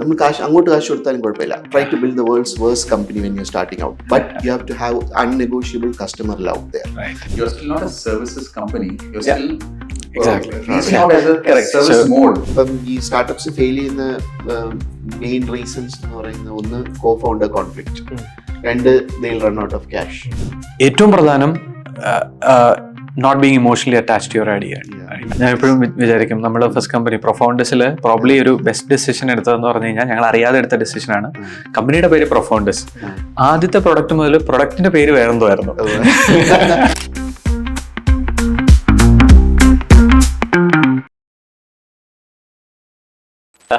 നമ്മൾ അങ്ങോട്ട് കാശ് കൊടുത്താലും കുഴപ്പമില്ല. Try to build the world's worst company when you starting out, but you have to have unnegotiable customer love there. You're still not a services company. You're still exactly. reaching out as a service mode. അപ്പം ഈ startups fail ചെയ്യുന്ന main reasons എന്ന് പറയുന്നത് ഒന്ന് കോ-ഫൗണ്ടർ conflict, രണ്ട് they'll run out of cash. ഏറ്റവും പ്രധാനം not being emotionally attached to your idea. ഞാൻ എപ്പോഴും വിചാരിക്കും നമ്മുടെ ഫസ്റ്റ് കമ്പനി പ്രൊഫൗണ്ടസിൽ പ്രോബ്ലി ഒരു ബെസ്റ്റ് ഡെസിഷൻ എടുത്തതെന്ന് പറഞ്ഞു കഴിഞ്ഞാൽ ഞങ്ങൾ അറിയാതെ എടുത്ത ഡെസിഷനാണ്. കമ്പനിയുടെ പേര് പ്രൊഫൗണ്ടസ്. ആദ്യത്തെ പ്രൊഡക്റ്റ് മുതൽ പ്രൊഡക്റ്റിന്റെ പേര് വേറെന്തോ ആയിരുന്നു.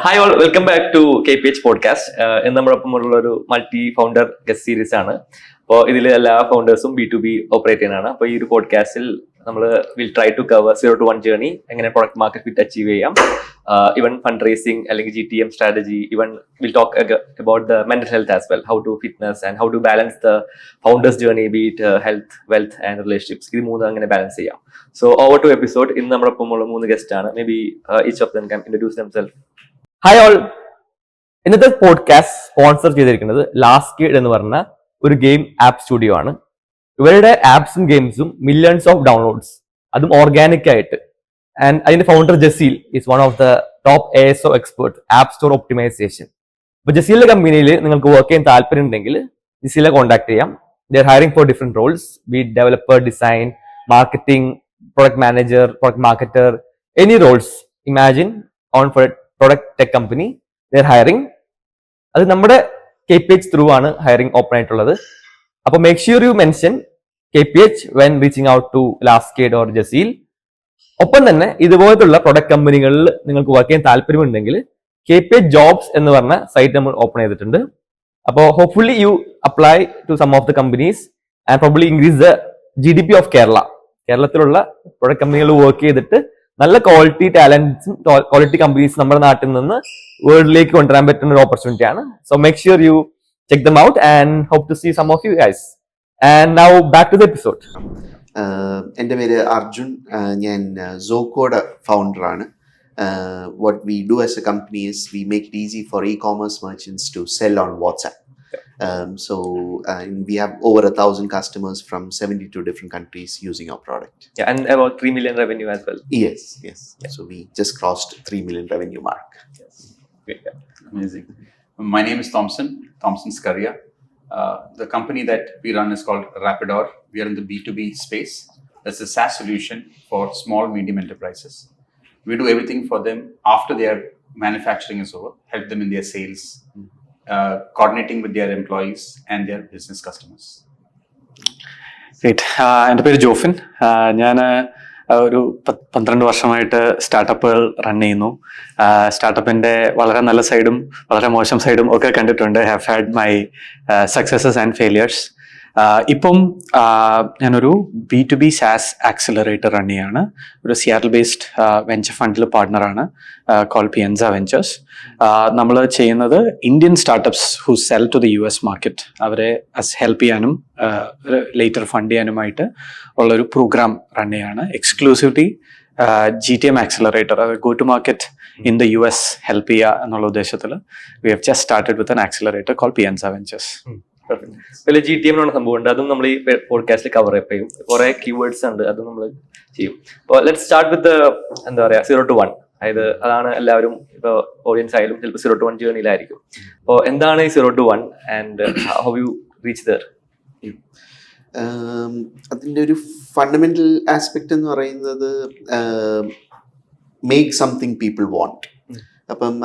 Hi all, welcome back to KPH podcast. ഇന്ന് നമ്മളൊപ്പം ഉള്ള ഒരു മൾട്ടി ഫൗണ്ടർ ഗസ്റ്റ് സീരീസ് ആണ്. അപ്പോൾ ഇതിൽ എല്ലാ ഫൗണ്ടേഴ്സും B2B ഓപ്പറേറ്റ് ചെയ്യുന്നതാണ്. അപ്പോൾ ഈ ഒരു പോഡ്കാസ്റ്റിൽ നമ്മൾ will try to cover 0 to 1 journey, എങ്ങനെ പ്രൊഡക്റ്റ് മാർക്കറ്റ് ഫിറ്റ് അച്ചീവ് ചെയ്യാം, ഈവൻ ഫണ്ട് റേസിംഗ് അല്ലെങ്കിൽ GTM strategy, even will talk about the mental health as well, how to fitness and how to balance the founders journey, be it health, wealth and relationships. ഇത് മൂന്ന് അങ്ങനെ balance ചെയ്യാം. So over to episode. ഇന്ന് നമ്മളൊപ്പം ഉള്ള 3 guest ആണ്. Maybe each of them can introduce themself. Hi all, ഇന്നത്തെ podcast sponsor ചെയ്തിരിക്കുന്നത് ലാസ്കേഡ് എന്ന് പറഞ്ഞ ഒരു ഗെയിം ആപ്പ് സ്റ്റുഡിയോ ആണ്. ഇവരുടെ ആപ്സും ഗെയിംസും മില്യൺസ് ഓഫ് ഡൗൺലോഡ്സ്, അതും ഓർഗാനിക് ആയിട്ട്. ആൻഡ് അതിന്റെ founder Jaseel is one of the top ASO expert app store optimisation. അപ്പൊ ജസീലിന്റെ കമ്പനിയിൽ നിങ്ങൾക്ക് വർക്ക് ചെയ്യാൻ താല്പര്യം ഉണ്ടെങ്കിൽ ജസീലെ കോൺടാക്ട് ചെയ്യാം. They are hiring for different roles, be developer, design, marketing, product manager, product marketer, any roles imagine on for product tech company they are hiring. അത് നമ്മുടെ KPH ത്രൂ ആണ് ഹയറിംഗ് ഓപ്പൺ ആയിട്ടുള്ളത്. അപ്പൊ make sure you mention KPH when reaching out to ലാസ്കേഡ് or Jaseel. ഒപ്പം തന്നെ ഇതുപോലത്തുള്ള product കമ്പനികളിൽ നിങ്ങൾക്ക് വർക്ക് ചെയ്യാൻ താല്പര്യമുണ്ടെങ്കിൽ KPH ജോബ്സ് എന്ന് പറഞ്ഞ സൈറ്റ് നമ്മൾ ഓപ്പൺ ചെയ്തിട്ടുണ്ട്. അപ്പോൾ hopefully you apply to some of the companies and probably increase the GDP of Kerala. കേരളത്തിലുള്ള പ്രൊഡക്റ്റ് കമ്പനികൾ വർക്ക് ചെയ്തിട്ട് നല്ല ക്വാളിറ്റി ടാലന്റ്സും ക്വാളിറ്റി കമ്പനീസ് നമ്മുടെ നാട്ടിൽ നിന്ന് വേൾഡിലേക്ക് കൊണ്ടുവരാൻ പറ്റുന്ന ഒരു ഓപ്പർച്യൂണിറ്റി ആണ്. So make sure you check them out and hope to see some of you guys. And now back to the episode. എൻ്റെ പേര് അർജുൻ. ഞാൻ സോക്കോയുടെ ഫൗണ്ടറാണ്. What we do as a company is we make it easy for e-commerce merchants to sell on WhatsApp. We have over 1,000 customers from 72 different countries using our product. Yeah, and about 3 million revenue as well. Yes. Yeah. So we just crossed 3 million revenue mark. Yes. Great. Yeah. Amazing. My name is Thomson Skariah. The company that we run is called Rapidor. We are in the B2B space. That's a SaaS solution for small, medium enterprises. We do everything for them after their manufacturing is over, help them in their sales, coordinating with their employees and their business customers. എൻ്റെ പേര് ജോഫിൻ. ഞാൻ ഒരു 12 വർഷമായിട്ട് സ്റ്റാർട്ടപ്പുകൾ run ചെയ്യുന്നു. സ്റ്റാർട്ടപ്പിന്റെ വളരെ നല്ല സൈഡും വളരെ മോശം സൈഡും ഒക്കെ കണ്ടിട്ടുണ്ട്. Have had my successes and failures. ഇപ്പം ഞാനൊരു B2B SaaS ആക്സിലറേറ്റർ റൺ ചെയ്യാണ്. ഒരു സിയാറ്റിൽ ബേസ്ഡ് വെഞ്ചർ ഫണ്ടിൽ പാർട്ട്ണറാണ്, കോൾ Pienza Ventures. നമ്മൾ ചെയ്യുന്നത് Indian startups who sell to the US market, അവരെ ഹെൽപ്പ് ചെയ്യാനും ലേറ്റർ ഫണ്ട് ചെയ്യാനുമായിട്ട് ഉള്ളൊരു പ്രോഗ്രാം റൺ ചെയ്യാണ്. Exclusively GTM accelerator, go to market in the US help ചെയ്യുക എന്നുള്ള ഉദ്ദേശത്തിൽ we have just started with an accelerator call Pienza Ventures. പിന്നെ GTM എന്നുള്ള സംഭവം ഉണ്ട്, അതും നമ്മൾ ഈ പോഡ്കാസ്റ്റിൽ കവർ ചെയ്യും. കുറെ കീവേഡ്സ് ഉണ്ട്, അതും നമ്മൾ ചെയ്യും. അപ്പോൾ ലെറ്റ്സ് സ്റ്റാർട്ട് വിത്ത് എന്താ പറയാ 0 to 1. അതായത് അതാണ് എല്ലാവരും ഇപ്പോൾ ഓഡിയൻസ് ആയാലും ചിലപ്പോൾ 0 to 1 ജേർണിയിലായിരിക്കും. അപ്പോൾ എന്താണ് ഈ 0 to 1 and how you reach there? അതിൻ്റെ ഒരു ഫണ്ടമെന്റൽ ആസ്പെക്ട് എന്ന് പറയുന്നത് മേക്ക് സംതിങ് പീപ്പിൾ വാണ്ട്. അപ്പം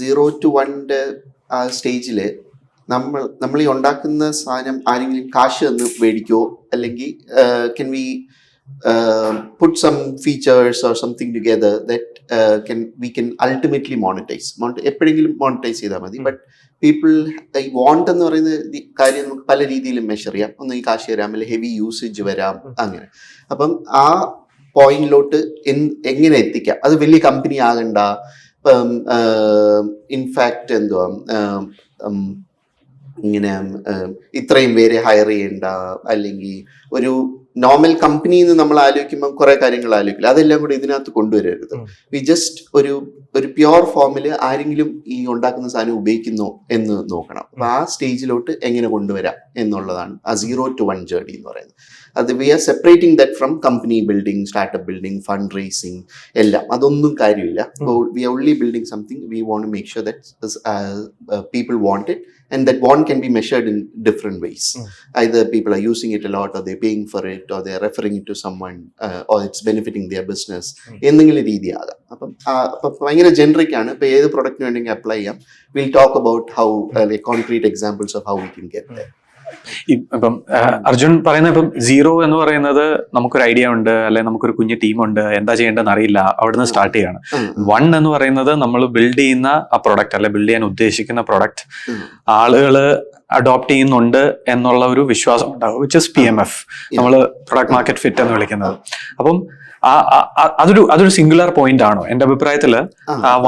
0 to 1 ആ സ്റ്റേജിൽ നമ്മൾ ഈ ഉണ്ടാക്കുന്ന സാധനം ആരെങ്കിലും കാശ് തന്ന് മേടിക്കോ, അല്ലെങ്കിൽ can we put some features or something together that we can ultimately monetize. എപ്പോഴെങ്കിലും മോണിറ്റൈസ് ചെയ്താൽ മതി. ബട്ട് പീപ്പിൾ ഈ വാണ്ട് എന്ന് പറയുന്ന കാര്യം നമുക്ക് പല രീതിയിലും മെഷർ ചെയ്യാം. ഒന്ന് ഈ കാശ് തരാം, അല്ലെങ്കിൽ ഹെവി യൂസേജ് വരാം, അങ്ങനെ. അപ്പം ആ പോയിന്റിലോട്ട് എങ്ങനെ എത്തിക്കാം, അത് വലിയ കമ്പനി ആകണ്ട. ഇപ്പം ഇൻഫാക്ട് എന്തുവാ ഇങ്ങനെ ഇത്രയും പേരെ ഹയർ ചെയ്യണ്ട, അല്ലെങ്കിൽ ഒരു നോർമൽ കമ്പനിയിൽ നിന്ന് നമ്മൾ ആലോചിക്കുമ്പോൾ കുറെ കാര്യങ്ങൾ ആലോചിക്കില്ല, അതെല്ലാം കൂടി ഇതിനകത്ത് കൊണ്ടുവരരുത്. വി ജസ്റ്റ് ഒരു ഒരു പ്യുവർ ഫോമിൽ ആരെങ്കിലും ഈ ഉണ്ടാക്കുന്ന സാധനം ഉപയോഗിക്കുന്നോ എന്ന് നോക്കണം. അപ്പൊ ആ സ്റ്റേജിലോട്ട് എങ്ങനെ കൊണ്ടുവരാം എന്നുള്ളതാണ് ആ 0 to 1 ജേർണി എന്ന് പറയുന്നത്. അത് we are separating that from company building, startup building, fund raising എല്ലാം. അതൊന്നും കാര്യമില്ല. We are only building something. We want to make sure that people want it and that want can be measured in different ways. Either people are using it a lot, or they're paying for it, or they're referring it to someone, or it's benefiting their business. എന്തെങ്കിലും രീതിയാകാം. അപ്പം ഭയങ്കര generic ആണ്. ഇപ്പൊ ഏത് പ്രൊഡക്റ്റിന് വേണമെങ്കിൽ apply ചെയ്യാം. Will talk about how concrete examples of how we can get that. ഇപ്പം അർജുൻ പറയുന്ന ഇപ്പം 0 എന്ന് പറയുന്നത് നമുക്കൊരു ഐഡിയ ഉണ്ട്, അല്ലെങ്കിൽ നമുക്കൊരു കുഞ്ഞു ടീമുണ്ട്, എന്താ ചെയ്യേണ്ടതെന്ന് അറിയില്ല, അവിടുന്ന് സ്റ്റാർട്ട് ചെയ്യാണ്. 1 എന്ന് പറയുന്നത് നമ്മൾ ബിൽഡ് ചെയ്യുന്ന ആ പ്രൊഡക്റ്റ്, അല്ലെ ബിൽഡ് ചെയ്യാൻ ഉദ്ദേശിക്കുന്ന പ്രൊഡക്റ്റ് ആളുകള് അഡോപ്റ്റ് ചെയ്യുന്നുണ്ട് എന്നുള്ള ഒരു വിശ്വാസം ഉണ്ടാവും, വിച്ച് ഇസ് PMF, നമ്മൾ പ്രൊഡക്റ്റ് മാർക്കറ്റ് ഫിറ്റ് എന്ന് വിളിക്കുന്നത്. അപ്പം അതൊരു സിംഗുലർ പോയിന്റ് ആണോ? എന്റെ അഭിപ്രായത്തില്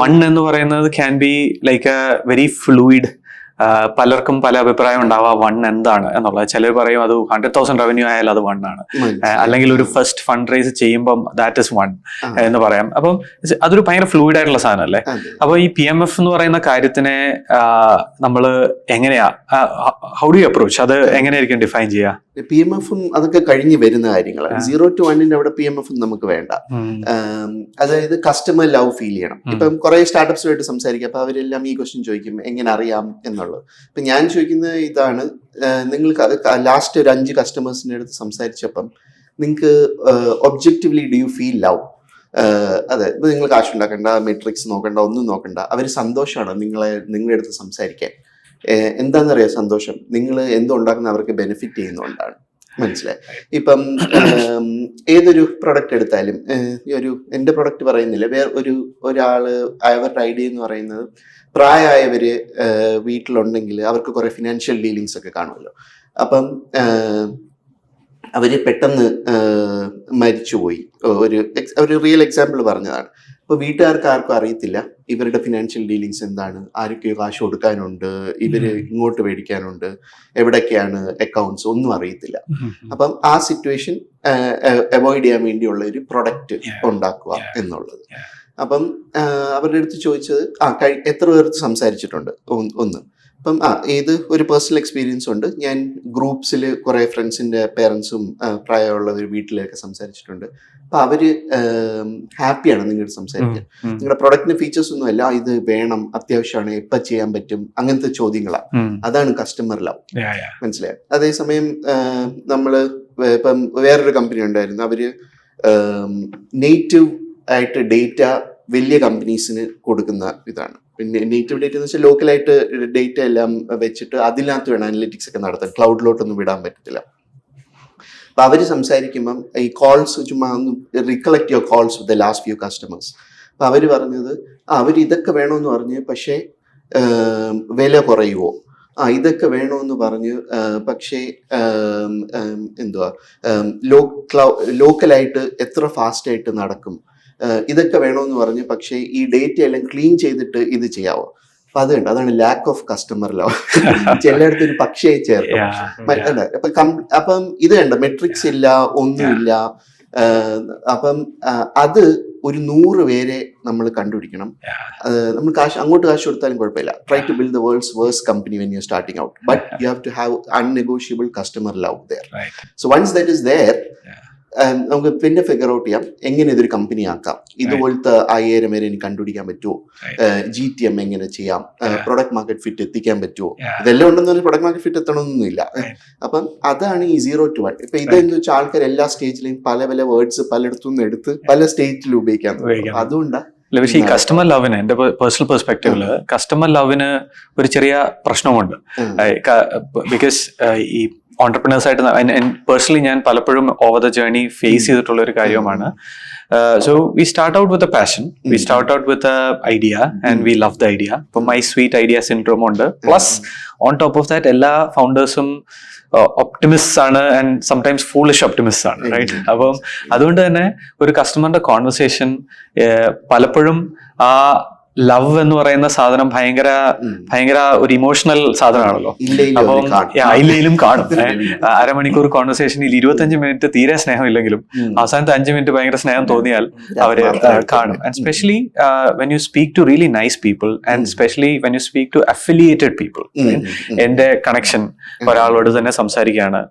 1 എന്ന് പറയുന്നത് can be like A very fluid. പലർക്കും പല അഭിപ്രായം ഉണ്ടാവാം 1 എന്താണ് എന്നുള്ളത്. ചിലർ പറയും അത് 100,000 റവന്യൂ ആയാൽ അത് 1 ആണ്, അല്ലെങ്കിൽ ഒരു ഫസ്റ്റ് ഫണ്ട് റൈസ് ചെയ്യുമ്പം ദാറ്റ് ഇസ് 1 എന്ന് പറയാം. അപ്പം അതൊരു ഭയങ്കര ഫ്ലൂയിഡ് ആയിട്ടുള്ള സാധനം അല്ലേ? അപ്പൊ ഈ PMF എന്ന് പറയുന്ന കാര്യത്തിനെ നമ്മള് എങ്ങനെയാ, ഹൗ ഡു യു അപ്രോച്ച് അത്? എങ്ങനെയായിരിക്കും ഡിഫൈൻ ചെയ്യുക? PMF-ഉം അതൊക്കെ കഴിഞ്ഞ് വരുന്ന കാര്യങ്ങളാണ്. 0 to 1 അവിടെ PMF നമുക്ക് വേണ്ട. അതായത് കസ്റ്റമർ ലവ് ഫീൽ ചെയ്യണം. ഇപ്പം കുറെ സ്റ്റാർട്ടപ്സുമായിട്ട് സംസാരിക്കാം. അപ്പൊ അവരെല്ലാം ഈ ക്വസ്റ്റ്യൻ ചോദിക്കും, എങ്ങനെ അറിയാം എന്നുള്ളത്. ഇപ്പൊ ഞാൻ ചോദിക്കുന്നത് ഇതാണ്, നിങ്ങൾ ലാസ്റ്റ് ഒരു 5 കസ്റ്റമേഴ്സിന്റെ അടുത്ത് സംസാരിച്ചപ്പം നിങ്ങൾക്ക് objectively do you feel love? അതെ, ഇപ്പൊ നിങ്ങൾ കാശുണ്ടാക്കണ്ട, മെട്രിക്സ് നോക്കണ്ട, ഒന്നും നോക്കണ്ട, അവർ സന്തോഷമാണ് നിങ്ങളുടെ അടുത്ത് സംസാരിക്കാൻ. എന്താണെന്നറിയാം സന്തോഷം? നിങ്ങൾ എന്തുണ്ടാക്കുന്ന അവർക്ക് ബെനിഫിറ്റ് ചെയ്യുന്നതുകൊണ്ടാണ്. മനസ്സിലായി? ഇപ്പം ഏതൊരു പ്രൊഡക്റ്റ് എടുത്താലും, എൻ്റെ പ്രൊഡക്റ്റ് പറയുന്നില്ല, ഒരാള് അവരുടെ ഐഡിയ എന്ന് പറയുന്നത്, പ്രായമായവര് വീട്ടിലുണ്ടെങ്കിൽ അവർക്ക് കുറെ ഫിനാൻഷ്യൽ ഡീലിങ്സ് ഒക്കെ കാണുമല്ലോ. അപ്പം അവര് പെട്ടെന്ന് മരിച്ചുപോയി. ഒരു റിയൽ എക്സാമ്പിൾ പറഞ്ഞതാണ്. അപ്പോൾ വീട്ടുകാർക്ക് ആർക്കും അറിയത്തില്ല ഇവരുടെ ഫിനാൻഷ്യൽ ഡീലിങ്സ് എന്താണ്, ആരൊക്കെയോ കാശ് കൊടുക്കാനുണ്ട്, ഇവര് ഇങ്ങോട്ട് മേടിക്കാനുണ്ട്, എവിടൊക്കെയാണ് അക്കൗണ്ട്സ്, ഒന്നും അറിയത്തില്ല. അപ്പം ആ സിറ്റുവേഷൻ അവോയ്ഡ് ചെയ്യാൻ വേണ്ടിയുള്ള ഒരു പ്രൊഡക്റ്റ് ഉണ്ടാക്കുക എന്നുള്ളത്. അപ്പം അവരുടെ അടുത്ത് ചോദിച്ചത്, എത്ര പേർക്ക് സംസാരിച്ചിട്ടുണ്ട്? ഒന്ന്. അപ്പം ഏത് ഒരു പേഴ്സണൽ എക്സ്പീരിയൻസ് ഉണ്ട്. ഞാൻ ഗ്രൂപ്പ്സിൽ കുറെ ഫ്രണ്ട്സിന്റെ പേരൻസും പ്രായമുള്ളവർ വീട്ടിലൊക്കെ സംസാരിച്ചിട്ടുണ്ട്. അപ്പൊ അവര് ഹാപ്പിയാണ് നിങ്ങളുടെ സംസാരിക്കാൻ. നിങ്ങളുടെ പ്രൊഡക്റ്റിന് ഫീച്ചേഴ്സ് ഒന്നും അല്ല, ഇത് വേണം, അത്യാവശ്യമാണ്, എപ്പോൾ ചെയ്യാൻ പറ്റും, അങ്ങനത്തെ ചോദ്യങ്ങളാണ്. അതാണ് കസ്റ്റമർ ലവ്. മനസ്സിലായോ? അതേസമയം നമ്മള് ഇപ്പം വേറൊരു കമ്പനി ഉണ്ടായിരുന്നു. അവര് നേറ്റീവ് ആയിട്ട് ഡേറ്റ വലിയ കമ്പനീസിന് കൊടുക്കുന്ന ഇതാണ്. പിന്നെ നേറ്റീവ് ഡേറ്റ എന്ന് വെച്ചാൽ ലോക്കലായിട്ട് ഡേറ്റ എല്ലാം വെച്ചിട്ട് അതിനകത്ത് വേണം അനലിറ്റിക്സ് ഒക്കെ നടത്താൻ. ക്ലൗഡിലോട്ടൊന്നും വിടാൻ പറ്റത്തില്ല. അപ്പൊ അവര് സംസാരിക്കുമ്പം ഈ കോൾസ് ചുമ്മാ ഒന്ന് recollect your calls with the last few customers. അപ്പൊ അവര് പറഞ്ഞത്, അവർ ഇതൊക്കെ വേണമെന്ന് പറഞ്ഞ്, പക്ഷേ വില കുറയുമോ? ഇതൊക്കെ വേണമെന്ന് പറഞ്ഞ്, പക്ഷേ എന്തുവാ, ലോക്കലായിട്ട് എത്ര ഫാസ്റ്റായിട്ട് നടക്കും, ഇതൊക്കെ വേണമെന്ന് പറഞ്ഞ്, പക്ഷേ ഈ ഡേറ്റ എല്ലാം ക്ലീൻ ചെയ്തിട്ട് ഇത് ചെയ്യാവോ? അപ്പൊ അതാണ് ലാക്ക് ഓഫ് കസ്റ്റമർ ലവ്. ചിലയിടത്ത് ഒരു പക്ഷേ ചേർക്കും. അപ്പം ഇത് കണ്ട മെട്രിക്സ് ഇല്ല, ഒന്നുമില്ല. അപ്പം അത് ഒരു 100 പേരെ നമ്മൾ കണ്ടുപിടിക്കണം. നമ്മൾ അങ്ങോട്ട് കാശ് കൊടുത്താലും കുഴപ്പമില്ല. Try to build the world's worst company when you are starting out, but you have to have unnegotiable customer love there. So once that is there, നമുക്ക് പിന്നെ ഫിഗർ ഔട്ട് ചെയ്യാം എങ്ങനെ ഇതൊരു കമ്പനി ആക്കാം. ഇതുപോലത്തെ 5000 പേരെ എനിക്ക് കണ്ടുപിടിക്കാൻ പറ്റുമോ? GTM എങ്ങനെ ചെയ്യാം? പ്രൊഡക്റ്റ് മാർക്കറ്റ് ഫിറ്റ് എത്തിക്കാൻ പറ്റുമോ? ഇതെല്ലാം ഉണ്ടെന്ന് പറഞ്ഞാൽ പ്രൊഡക്റ്റ് മാർക്കറ്റ് ഫിറ്റ് എത്തണമെന്നൊന്നുമില്ല. അപ്പം അതാണ് ഈ 0 to 1. ഇപ്പൊ ഇതെന്ന് വെച്ചാൽ ആൾക്കാർ എല്ലാ സ്റ്റേജിലും പല വേർഡ്സ് പലയിടത്തുനിന്ന് എടുത്ത് പല സ്റ്റേജിൽ ഉപയോഗിക്കാൻ. അതുകൊണ്ടാണ്. പക്ഷേ ഈ കസ്റ്റമർ ലവിന്, എന്റെ പേഴ്സണൽ പെർസ്പെക്റ്റീവില് കസ്റ്റമർ ലവിന് ഒരു ചെറിയ പ്രശ്നമുണ്ട്. ബിക്കോസ് ഈ ഓണ്ടർപ്രണേഴ്സ് ആയിട്ട് പേഴ്സണലി ഞാൻ പലപ്പോഴും ഓവർ ദ ജേർണി ഫേസ് ചെയ്തിട്ടുള്ള ഒരു കാര്യമാണ്. So we start out with a passion, we start out with a idea and we love the idea. ഇപ്പൊ മൈ സ്വീറ്റ് ഐഡിയ സിൻഡ്രോം ഉണ്ട്. Plus on top of that എല്ലാ ഫൗണ്ടേഴ്സും optimist ആണ് and sometimes foolish optimist ആണ്, right? അപ്പം അതുകൊണ്ട് തന്നെ ഒരു കസ്റ്റമറിന്റെ conversation പലപ്പോഴും ആ ലവ് എന്ന് പറയുന്ന സാധനം ഭയങ്കര ഒരു ഇമോഷണൽ സാധനമാണല്ലോ. അപ്പം ഇല്ലയിലും കാണും. അരമണിക്കൂർ കോൺവെർസേഷനിൽ 25 മിനിറ്റ് തീരെ സ്നേഹം ഇല്ലെങ്കിലും അവസാനത്തെ 5 മിനിറ്റ് ഭയങ്കര സ്നേഹം തോന്നിയാൽ അവര് കാണും. And specially when you speak to really nice people and specially when you speak to affiliated people. എന്റെ കണക്ഷൻ ഒരാളോട് തന്നെ സംസാരിക്കുകയാണ്,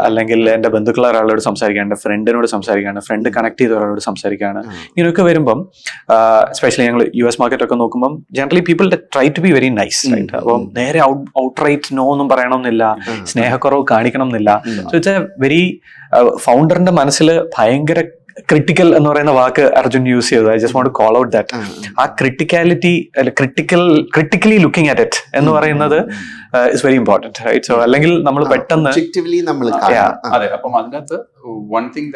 അല്ലെങ്കിൽ എന്റെ ബന്ധുക്കൾ ഒരാളോട് സംസാരിക്കുകയാണ്, എന്റെ ഫ്രണ്ടിനോട് സംസാരിക്കുകയാണ്, ഫ്രണ്ട് കണക്ട് ചെയ്ത ഒരാളോട് സംസാരിക്കുകയാണ്, ഇങ്ങനെയൊക്കെ വരുമ്പം സ്പെഷ്യലി ഞങ്ങൾ US മാർക്കറ്റ് ഒക്കെ നോക്കുമ്പോൾ generally people try to be very nice, right? അപ്പം നേരെ ഔട്ട് റൈറ്റ് നോ ഒന്നും പറയണമെന്നില്ല, സ്നേഹക്കുറവ് കാണിക്കണം എന്നില്ല. സോ ഇറ്റ്സ് എ വെരി ഫൗണ്ടറിന്റെ മനസ്സിൽ ഭയങ്കര ക്രിട്ടിക്കൽ എന്ന് പറയുന്ന വാക്ക് അർജുൻ യൂസ് ചെയ്തത്. I just want to call out that. ആ criticality critically looking at it എന്ന് പറയുന്നത് is very important, right? So അല്ലെങ്കിൽ നമ്മൾ പെട്ടെന്ന് അതെ. അപ്പം അതിനകത്ത് one thing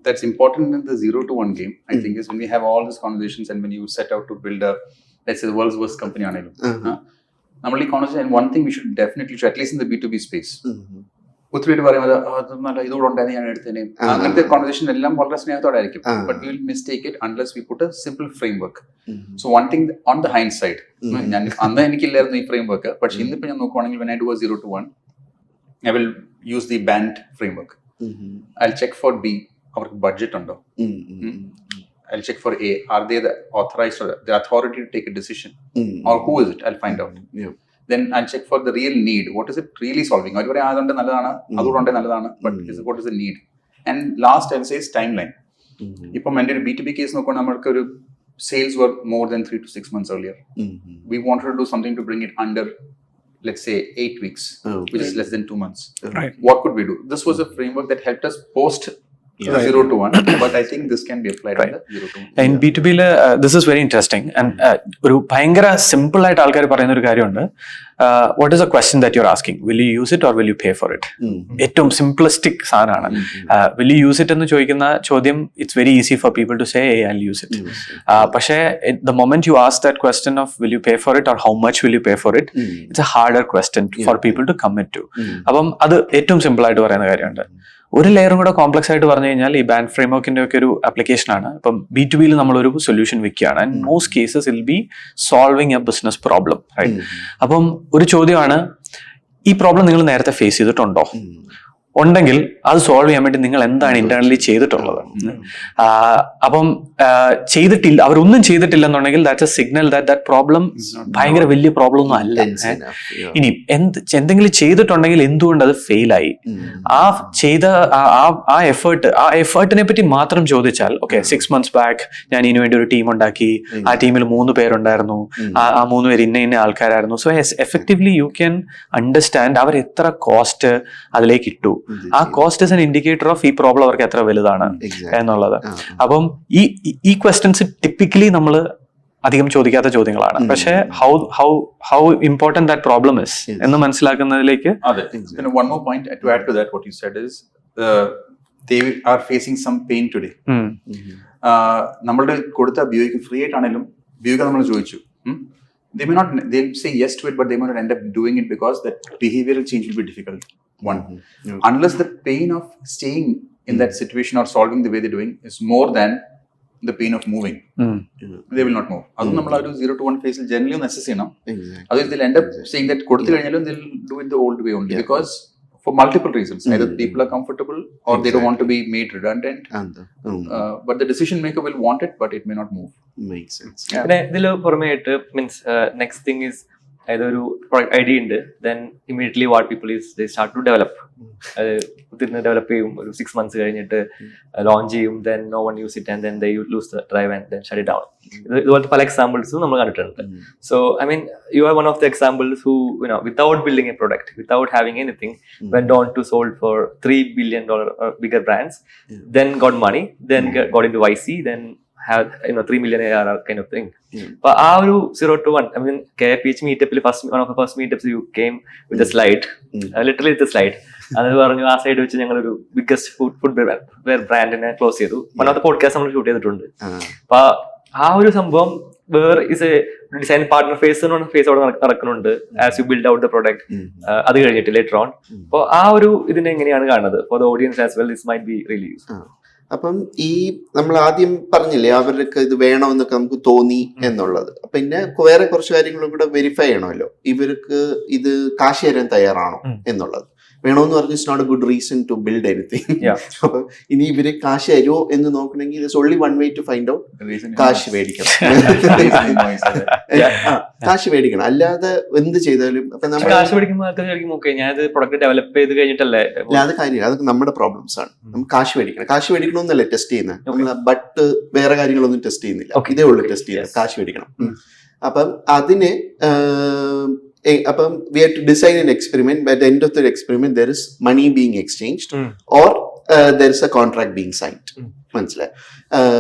that's important in the 0 to 1 game, I think, is when we have all these conversations and when you set out to build let's say the world's worst company ആണെങ്കിലും നമ്മൾ ഈ conversation, one thing we should definitely try, at least in the B2B space, ഒത്തിരി പേര് പറയുന്നത് നല്ല ഇതുകൂടെ ഉണ്ടായിരുന്നു ഞാൻ എടുത്തതിന്, അങ്ങനത്തെ കോൺവെർസേഷൻ എല്ലാം വളരെ സ്നേഹത്തോടെ ആയിരിക്കും. But we will mistake it unless we put a simple frame work. So one thing on the hind side, ഞാൻ അന്ന് എനിക്കില്ലായിരുന്നു ഈ ഫ്രെയിം വർക്ക്, പക്ഷെ ഇന്നിപ്പോ ഞാൻ നോക്കുവാണെങ്കിൽ when I do a 0 to 1, I will use the BANT framework. I'll check for B, അവർക്ക് budget ഉണ്ടോ. I'll check for A, are they the authorized or the authority to take a decision, or who is it? I'll find out. Then I'll check for the real need. What is it really solving? അവർ പറയും അതുകൊണ്ട് നല്ലതാണ്, അതുകൊണ്ട് നല്ലതാണ്, but what is the need? And last I'll say is timeline. ഇപ്പം എൻ്റെ ഒരു B2B case നോക്കുമ്പോൾ നമ്മൾക്ക് ഒരു sales were more than 3 to 6 months earlier. We wanted to do something to bring it under, let's say, 8 weeks, which is less than 2 months. Right. What could we do? This was a framework that helped us post the 0 to 1, but I think this can be applied in the 0 to 1. In B2B, this is very interesting. And ഒരു ഭയങ്കര simple ആയിട്ട് ആൾക്കാർ പറയുന്ന ഒരു കാര്യമുണ്ട്. What is the question that you're asking? Will you use it or will you pay for it? ഏറ്റവും simplistic സാധനമാണ്. Will you use it എന്ന് ചോദിക്കുന്ന ചോദ്യം, it's very easy for people to say, hey, I'll use it. പക്ഷേ the moment you ask that question of will you pay for it or how much will you pay for it, it's a harder question for people to commit to. അപ്പം അത് ഏറ്റവും simple ആയിട്ട് പറയുന്ന കാര്യമുണ്ട്. ഒരു ലെയറും കൂടെ കോംപ്ലക്സ് ആയിട്ട് പറഞ്ഞു കഴിഞ്ഞാൽ ഈ ബാൻഡ് ഫ്രെയിംവർക്കിന്റെ ഒക്കെ ഒരു ആപ്ലിക്കേഷൻ ആണ്. ഇപ്പം B2B നമ്മളൊരു സൊല്യൂഷൻ വെക്കുകയാണ്. And most cases will be solving a business problem, right? അപ്പം ഒരു ചോദ്യമാണ്, ഈ പ്രോബ്ലം നിങ്ങൾ നേരത്തെ ഫേസ് ചെയ്തിട്ടുണ്ടോ? ഉണ്ടെങ്കിൽ അത് സോൾവ് ചെയ്യാൻ വേണ്ടി നിങ്ങൾ എന്താണ് ഇന്റേണലി ചെയ്തിട്ടുള്ളത്? അപ്പം ചെയ്തിട്ടില്ല, അവരൊന്നും ചെയ്തിട്ടില്ലെന്നുണ്ടെങ്കിൽ that's a signal that problem ഭയങ്കര വലിയ പ്രോബ്ലം ഒന്നും അല്ല. ഇനി എന്തെങ്കിലും ചെയ്തിട്ടുണ്ടെങ്കിൽ എന്തുകൊണ്ട് അത് ഫെയിലായി? ആ ചെയ്ത ആ എഫേർട്ടിനെ പറ്റി മാത്രം ചോദിച്ചാൽ, ഓക്കെ 6 months ബാക്ക് ഞാൻ ഇതിനു വേണ്ടി ഒരു ടീം ഉണ്ടാക്കി, ആ ടീമിൽ 3 പേരുണ്ടായിരുന്നു, ആ 3 പേര് ഇന്ന ആൾക്കാരായിരുന്നു. So effectively you can understand അവർ എത്ര കോസ്റ്റ് അതിലേക്ക് ഇട്ടു. ആ cost is an indicator of ഈ പ്രോബ്ലം അവർക്ക് എത്ര വലുതാണ് എന്നുള്ളത്. അപ്പം ഈ ക്വസ്റ്റ്യൻസ് ടിപ്പിക്കലി നമ്മൾ അധികം ചോദിക്കാത്ത ചോദ്യങ്ങളാണ്. പക്ഷെ how important that problem is എന്ന് മനസ്സിലാക്കുന്നതിലേക്ക്. One more point to add to that, what you said is they are facing some pain today. നമ്മളുടെ കൊടുത്ത BOക്ക് ഫ്രീ ആയിട്ടാണെങ്കിലും BOക്ക് നമ്മൾ ചോദിച്ചു, they'll say yes to it, but they might not end up doing it because that behavioral change will be difficult. One, unless the pain of staying in that situation or solving the way they're doing is more than the pain of moving, they will not move. Adu nammal a 0 to 1 phase il generally assess cheyanam. Otherwise they'll end up saying that koduthu kaninyalum they'll do it the old way only, because for multiple reasons, either people are comfortable or they don't want to be made redundant, but the decision maker will want it, but it may not move. Makes sense. പിന്നെ ഇതില് പുറമേയായിട്ട് means next thing is ഏതൊരു product idea ഉണ്ട്, then immediately what people is they start to develop. അത് കുത്തിരുന്ന് develop ചെയ്യും, ഒരു 6 months കഴിഞ്ഞിട്ട് ലോഞ്ച് ചെയ്യും, then no one use it and then they lose the drive and then shut it down. ഇതുപോലത്തെ പല എക്സാമ്പിൾസും നമ്മൾ കണ്ടിട്ടുണ്ട്. So I mean you are one of the examples who without building a product, without having anything, went on to sold for $3 billion bigger brands, then got money, then got into YC, then have 3 million ARR kind of thing. But ആ ഒരു 0 to 1, I mean KPH meetupil one of the first meetups you came with a slide, literally it's a slide. അത് പറഞ്ഞു ആ side വെച്ച് ഞങ്ങൾ ഒരു biggest food ബ്രാൻഡിനെ close ചെയ്തു. വൺ ഓഫ് ദ പോഡ്കാസ്റ്റ് നമ്മൾ ഷൂട്ട് ചെയ്തിട്ടുണ്ട്. അപ്പൊ ആ ഒരു സംഭവം വേറെ is a design partner phase അവിടെ നടക്കുന്നുണ്ട് as you build out the product. അത് കഴിഞ്ഞിട്ട് ലേറ്റർ ഓൺ. അപ്പോൾ ആ ഒരു ഇതിനെ എങ്ങനെയാണ് കാണുന്നത് for the audience as well? This might be really useful. അപ്പം ഈ നമ്മൾ ആദ്യം പറഞ്ഞില്ലേ അവർക്ക് ഇത് വേണമെന്നൊക്കെ നമുക്ക് തോന്നി എന്നുള്ളത്. പിന്നെ വേറെ കുറച്ച് കാര്യങ്ങളും കൂടെ വെരിഫൈ ചെയ്യണമല്ലോ, ഇവർക്ക് ഇത് കാശ് തരാൻ തയ്യാറാണോ എന്നുള്ളത്. വേണമെന്ന് പറഞ്ഞ് it's not a good reason to build anything. അപ്പൊ ഇനി ഇവര് കാശ് തരുമോ എന്ന് നോക്കണമെങ്കിൽ it's only one way to find out, കാശ് മേടിക്കണം. കാശ് മേടിക്കണം, അല്ലാതെ എന്ത് ചെയ്താലും. അപ്പൊ നമ്മൾ കാശ് മേടിക്കുമ്പോൾ ഞാൻ പ്രൊഡക്റ്റ് ഡെവലപ്പ് ചെയ്ത് കഴിഞ്ഞിട്ടല്ലേ, അത് കാര്യം, അതൊക്കെ നമ്മുടെ പ്രോബ്ലംസ് ആണ്. നമുക്ക് കാശ് മേടിക്കണം. കാശ് മേടിക്കണമെന്നല്ലേ ടെസ്റ്റ് ചെയ്യുന്നത് നമ്മൾ, ബട്ട് വേറെ കാര്യങ്ങളൊന്നും ടെസ്റ്റ് ചെയ്യുന്നില്ല, ഇതേ ഉള്ളൂ ടെസ്റ്റ് ചെയ്യുന്നത്, കാശ് മേടിക്കണം. അപ്പം അതിന് അപ്പം we have to design an experiment. By the end of the experiment there is money being exchanged or there is a contract being signed. മനസ്സിലായി?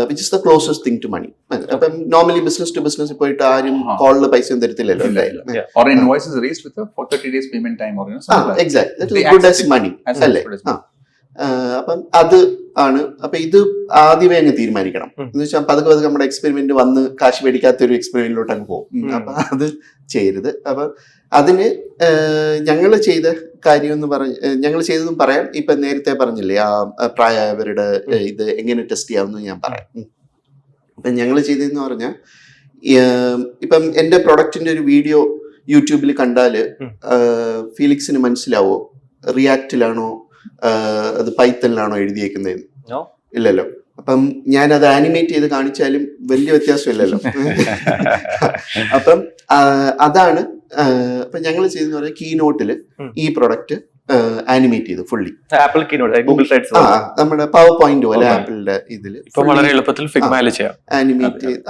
which is the closest thing to money. അപ്പം normally business to business പോയിട്ട് ആരും കോളിൽ പൈസ ഒന്നും തരത്തില്ലല്ലോ എന്തായാലും. or invoice is raised with a 30 days payment time or something like exactly, that is good as money അല്ലേ? അപ്പം അത് ആണ്. അപ്പൊ ഇത് ആദ്യമേ അങ്ങ് തീരുമാനിക്കണം എന്ന് വെച്ചാൽ പതുക്കെ പതുക്കെ നമ്മുടെ എക്സ്പെരിമെന്റ് വന്ന് കാശ് മേടിക്കാത്ത ഒരു എക്സ്പെരിമെന്റിലോട്ട് അങ്ങ് പോകും. അപ്പൊ അത് ചെയ്യരുത്. അപ്പൊ അതിന് ഞങ്ങൾ ചെയ്ത കാര്യം എന്ന് ഞങ്ങൾ ചെയ്തതും പറയാം. ഇപ്പൊ നേരത്തെ പറഞ്ഞില്ലേ ആ പ്രായമായവരുടെ ഇത് എങ്ങനെ ടെസ്റ്റ് ചെയ്യാമെന്ന് ഞാൻ പറയാം. ഇപ്പൊ ഞങ്ങൾ ചെയ്തതെന്ന് പറഞ്ഞാൽ, ഇപ്പം എന്റെ പ്രൊഡക്റ്റിന്റെ ഒരു വീഡിയോ യൂട്യൂബിൽ കണ്ടാല് ഫീലിക്സിന് മനസ്സിലാവോ റിയാക്റ്റിലാണോ അത് പൈത്തണിലാണോ എഴുതിയേക്കുന്നത്? ഇല്ലല്ലോ. അപ്പം ഞാൻ അത് ആനിമേറ്റ് ചെയ്ത് കാണിച്ചാലും വലിയ വ്യത്യാസമില്ലല്ലോ. അപ്പം അതാണ്. അപ്പൊ ഞങ്ങൾ ചെയ്തെന്ന് പറഞ്ഞാൽ കീ നോട്ടിൽ ഈ പ്രൊഡക്റ്റ് ആനിമേറ്റ് ചെയ്തു fully. Apple keynote, Google slides, നമ്മുടെ പവർ പോയിന്റ് പോലെ ആപ്പിളിന്റെ ഇതില് വളരെ എളുപ്പത്തിൽ ഫിഗ്മയിൽ ചെയ്യാം ആനിമേറ്റ് ചെയ്ത്.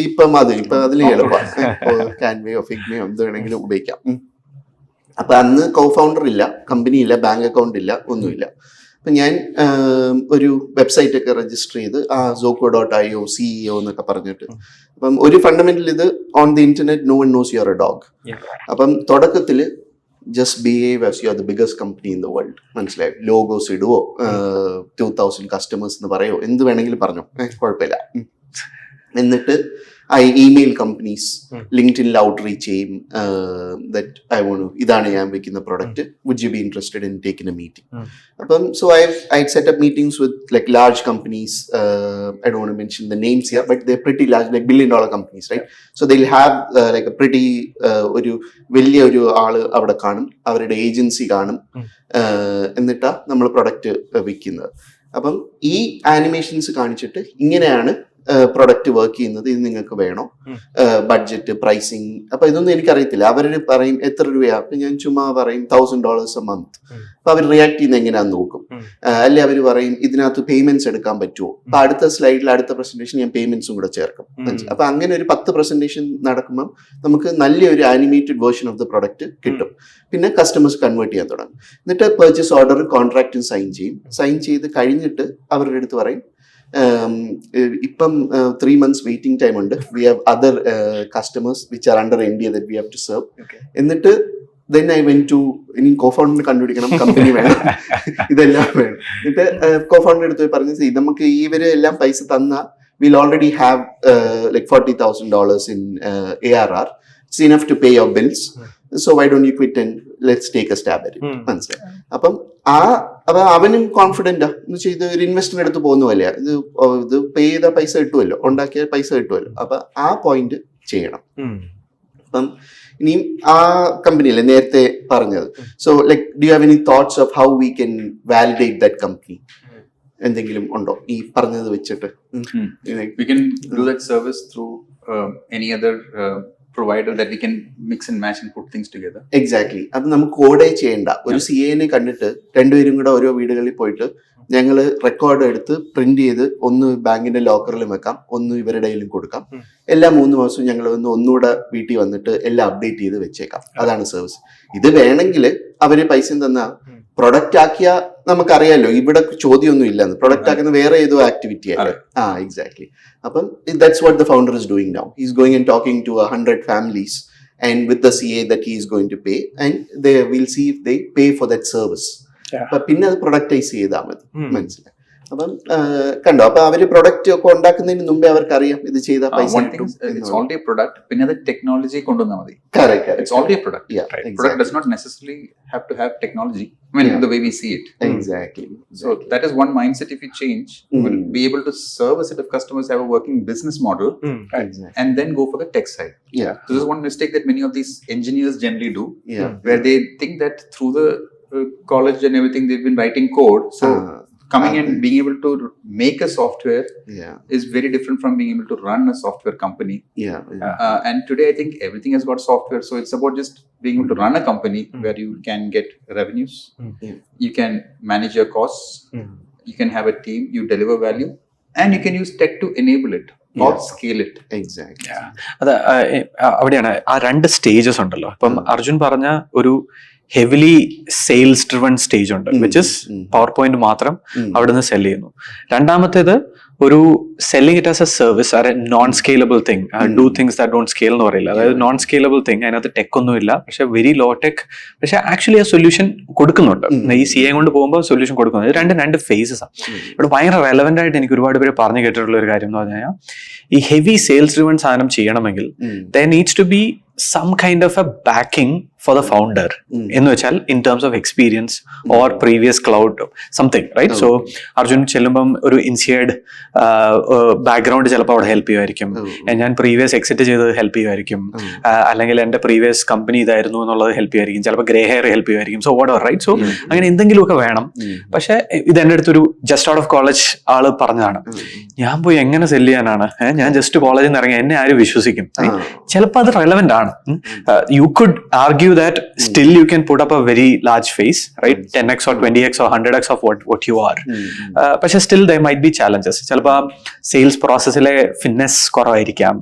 ഇപ്പം അതിൽ എളുപ്പമാണ്. കാൻവയോ ഫിഗ്മയോ എന്ത് വേണമെങ്കിലും ഉപയോഗിക്കാം. അപ്പൊ അന്ന് കോ-ഫൗണ്ടർ ഇല്ല, കമ്പനി ഇല്ല, ബാങ്ക് അക്കൗണ്ട് ഇല്ല, ഒന്നുമില്ല. അപ്പൊ ഞാൻ ഒരു വെബ്സൈറ്റ് ഒക്കെ രജിസ്റ്റർ ചെയ്ത് Zoko.io CEO എന്നൊക്കെ പറഞ്ഞിട്ട്. അപ്പം ഒരു ഫണ്ടമെന്റൽ ഇത് on the internet no one knows you are a dog. അപ്പം തുടക്കത്തില് just behave as you are the biggest company in the world. മനസ്സിലായി? ലോഗോസ് ഇടുവോ, 2000 കസ്റ്റമേഴ്സ് എന്ന് പറയോ, എന്ത് വേണമെങ്കിലും പറഞ്ഞോ, കുഴപ്പമില്ല. എന്നിട്ട് ഐ ഇമെയിൽ കമ്പനീസ്, ലിങ്ക്ഡിനിൽ ഔട്ട്റീച്ച് ചെയ്യും. ദറ്റ് ഐ വോണ്ട്, ഇതാണ് ഞാൻ വെക്കുന്ന product, would you be interested in taking a meeting? അപ്പം so I set up meetings with like large companies. I don't mention the names here, but they pretty large, like $1 billion companies, right? So they will have like a pretty ഒരു വലിയ ഒരു ആള് അവിടെ കാണും, അവരുടെ agency കാണും. എന്നിട്ടാ നമ്മൾ പ്രൊഡക്റ്റ് വിൽക്കുന്നത്. അപ്പം ഈ ആനിമേഷൻസ് കാണിച്ചിട്ട് ഇങ്ങനെയാണ് പ്രൊഡക്റ്റ് വർക്ക് ചെയ്യുന്നത്, ഇത് നിങ്ങൾക്ക് വേണോ, ബഡ്ജറ്റ്, പ്രൈസിങ്. അപ്പൊ ഇതൊന്നും എനിക്കറിയത്തില്ല. അവര് പറയും എത്ര രൂപയാ, അപ്പൊ ഞാൻ ചുമ്മാ പറയും $1,000 a month. അപ്പൊ അവർ റിയാക്ട് ചെയ്യുന്ന എങ്ങനെയാന്ന് നോക്കും. അല്ലെ അവർ പറയും ഇതിനകത്ത് പേയ്മെന്റ്സ് എടുക്കാൻ പറ്റുമോ. അപ്പൊ അടുത്ത സ്ലൈഡിൽ അടുത്ത പ്രസന്റേഷൻ ഞാൻ പേയ്മെന്റ്സും കൂടെ ചേർക്കും. അപ്പൊ അങ്ങനെ ഒരു 10 പ്രസന്റേഷൻ നടക്കുമ്പോൾ നമുക്ക് നല്ലൊരു animated version of the product കിട്ടും. പിന്നെ കസ്റ്റമേഴ്സ് കൺവേർട്ട് ചെയ്യാൻ തുടങ്ങും. എന്നിട്ട് പർച്ചേസ് ഓർഡർ, കോൺട്രാക്റ്റും സൈൻ ചെയ്യും. സൈൻ ചെയ്ത് കഴിഞ്ഞിട്ട് അവരുടെ അടുത്ത് പറയും ഇപ്പം 3 months വെയിറ്റിംഗ് ടൈം ഉണ്ട്, we have other customers which are under NDA that we have to serve. എന്നിട്ട് then I went to ഇനി കോഫൗണ്ടറിനെ കണ്ടുപിടിക്കണം, കമ്പനി വേണം, ഇതെല്ലാം വേണം. എന്നിട്ട് കോഫൗണ്ടർ അടുത്ത് പോയി പറഞ്ഞു, നമുക്ക് ഇവരെ എല്ലാം പൈസ തന്ന we'll already have like $40,000 in ARR. It's enough to pay your bills. So why don't you quit and let's take a stab at it? മനസ്സിലായി? അപ്പം അപ്പൊ അവനും കോൺഫിഡന്റ് എന്ന് വെച്ചാൽ ഇത് ഒരു ഇൻവെസ്റ്റ്മെന്റ് എടുത്ത് പോകുന്ന പോലെയാ. ഇത് പേ ചെയ്ത പൈസ കിട്ടുമല്ലോ, ഉണ്ടാക്കിയ പൈസ കിട്ടുമല്ലോ. അപ്പൊ ആ പോയിന്റ് ചെയ്യണം. അപ്പം ഇനിയും ആ കമ്പനിയല്ലേ നേരത്തെ പറഞ്ഞത്. So like do you have any thoughts of how we can validate that company? എന്തെങ്കിലും ഉണ്ടോ ഈ പറഞ്ഞത് വെച്ചിട്ട്? We can do that service through any other provider that we can mix and match and put things together. Exactly. അത് നമുക്ക് കോഡേ ചെയ്യണ്ട. ഒരു CA കണ്ടിട്ട് രണ്ടുപേരും കൂടെ ഓരോ വീടുകളിൽ പോയിട്ട് ഞങ്ങൾ റെക്കോർഡ് എടുത്ത് പ്രിന്റ് ചെയ്ത് ഒന്ന് ബാങ്കിന്റെ ലോക്കറിലും വെക്കാം, ഒന്ന് ഇവരുടെ കയ്യിലും കൊടുക്കാം. എല്ലാ 3 മാസവും ഞങ്ങൾ ഒന്നുകൂടെ വീട്ടിൽ വന്നിട്ട് എല്ലാം അപ്ഡേറ്റ് ചെയ്ത് വെച്ചേക്കാം. അതാണ് സർവീസ്. ഇത് വേണമെങ്കിൽ അവര് പൈസ തന്ന പ്രൊഡക്റ്റ് ആക്കിയ നമുക്കറിയാലോ ഇവിടെ ചോദ്യമൊന്നും ഇല്ലെന്ന്. പ്രൊഡക്റ്റ് ആക്കുന്ന വേറെ ഏതോ ആക്ടിവിറ്റി അല്ലേ? എക്സാക്ട്ലി. അപ്പം that's what the founder is doing now. He is going and talking to 100 families and with the CA that he is going to pay, and they will see if they pay for that service. അപ്പൊ പിന്നെ അത് പ്രൊഡക്റ്റൈസ് ചെയ്താൽ മതി. മനസ്സിലായി? അപ്പം കണ്ടോ, അപ്പൊ അവര് പ്രൊഡക്റ്റ് ഒക്കെ ഉണ്ടാക്കുന്നതിന് മുമ്പേ അവർക്ക് അറിയാം ഇത് ചെയ്താൽ പൈസ One thing is, it's already a product. പിന്നെ അത് ടെക്നോളജി കൊണ്ടുവന്നാൽ മതി. Correct. It's already a product. Yeah, Product does not necessarily have to have technology. I mean, the way we see it. Exactly. So that is one mindset. If you change, you will be able to serve a set of customers, have a working business model, Exactly. and then go for the tech side. Yeah. This is one mistake that many of these engineers generally do, Yeah. where they think that through the college and everything they've been writing code. So coming and being able to make a software Yeah. is very different from being able to run a software company. Yeah. And today I think everything has got software, so it's about just being able to run a company where you can get revenues, you can manage your costs, you can have a team, you deliver value, and you can use tech to enable it or scale it. Exactly. അത് അവിടെയാണ് ആ 2 stages ഉണ്ടല്ലോ. ഇപ്പം അർജുൻ പറഞ്ഞ ഒരു heavily sales driven stage ഉണ്ട്, which is power point മാത്രം അവിടെ നിന്ന് സെല് ചെയ്യുന്നു. രണ്ടാമത്തേത് ഒരു selling it as a service, or a non scalable thing, do things that don't scale എന്ന് പറയില്ല. അതായത് നോൺ സ്കെയിലബിൾ തിങ്, അതിനകത്ത് ടെക് ഒന്നും ഇല്ല, പക്ഷെ വെരി ലോ ടെക്, പക്ഷെ ആക്ച്വലി ആ സൊല്യൂഷൻ കൊടുക്കുന്നുണ്ട്. ഈ CA കൊണ്ട് പോകുമ്പോൾ സൊല്യൂഷൻ കൊടുക്കുന്നത്. രണ്ട് ഫേസസ് ആണ്. ഇവിടെ ഭയങ്കര റെലവെന്റ് ആയിട്ട് എനിക്ക് ഒരുപാട് പേര് പറഞ്ഞു കേട്ടിട്ടുള്ള ഒരു കാര്യം എന്ന് പറഞ്ഞാൽ, ഈ ഹെവി സെയിൽസ് ഡ്രിവൺ സാധനം ചെയ്യണമെങ്കിൽ there needs to be some kind of a backing for the founder, എന്ന് വെച്ചാൽ in terms of experience or previous cloud something, right? So Arjun ചെല്ലുമ്പം ഒരു ഇൻസിയേർഡ് ബാക്ക്ഗ്രൗണ്ട് ചിലപ്പോൾ അവിടെ ഹെൽപ്പ് ചെയ്യുമായിരിക്കും, ഞാൻ പ്രീവിയസ് എക്സിറ്റ് ചെയ്തത് ഹെൽപ്പ് ചെയ്യുമായിരിക്കും, അല്ലെങ്കിൽ എൻ്റെ പ്രീവിയസ് കമ്പനി ഇതായിരുന്നു എന്നുള്ളത് ഹെൽപ്പ് ചെയ്യുമായിരിക്കും, ചിലപ്പോൾ ഗ്രേ ഹെയർ ഹെൽപ്പ് ചെയ്യുമായിരിക്കും. So whatever, right? So അങ്ങനെ എന്തെങ്കിലുമൊക്കെ വേണം. പക്ഷെ ഇത് എൻ്റെ അടുത്തൊരു ജസ്റ്റ് ഔട്ട് ഓഫ് കോളേജ് ആള് പറഞ്ഞതാണ്, ഞാൻ പോയി എങ്ങനെ സെല്ല് ചെയ്യാനാണ്, ഞാൻ ജസ്റ്റ് കോളേജിൽ നിന്ന് ഇറങ്ങി, എന്നെ ആരും വിശ്വസിക്കും? ചിലപ്പോൾ അത് റെലവെന്റ് ആണ്. You could argue that still you can put up a very large face, right? 10x or 20x or 100x of what you are. പക്ഷെ still there might be challenges. ചിലപ്പോൾ സെയിൽസ് പ്രോസസ്സിലെ ഫിറ്റ്നസ് കുറവായിരിക്കാം.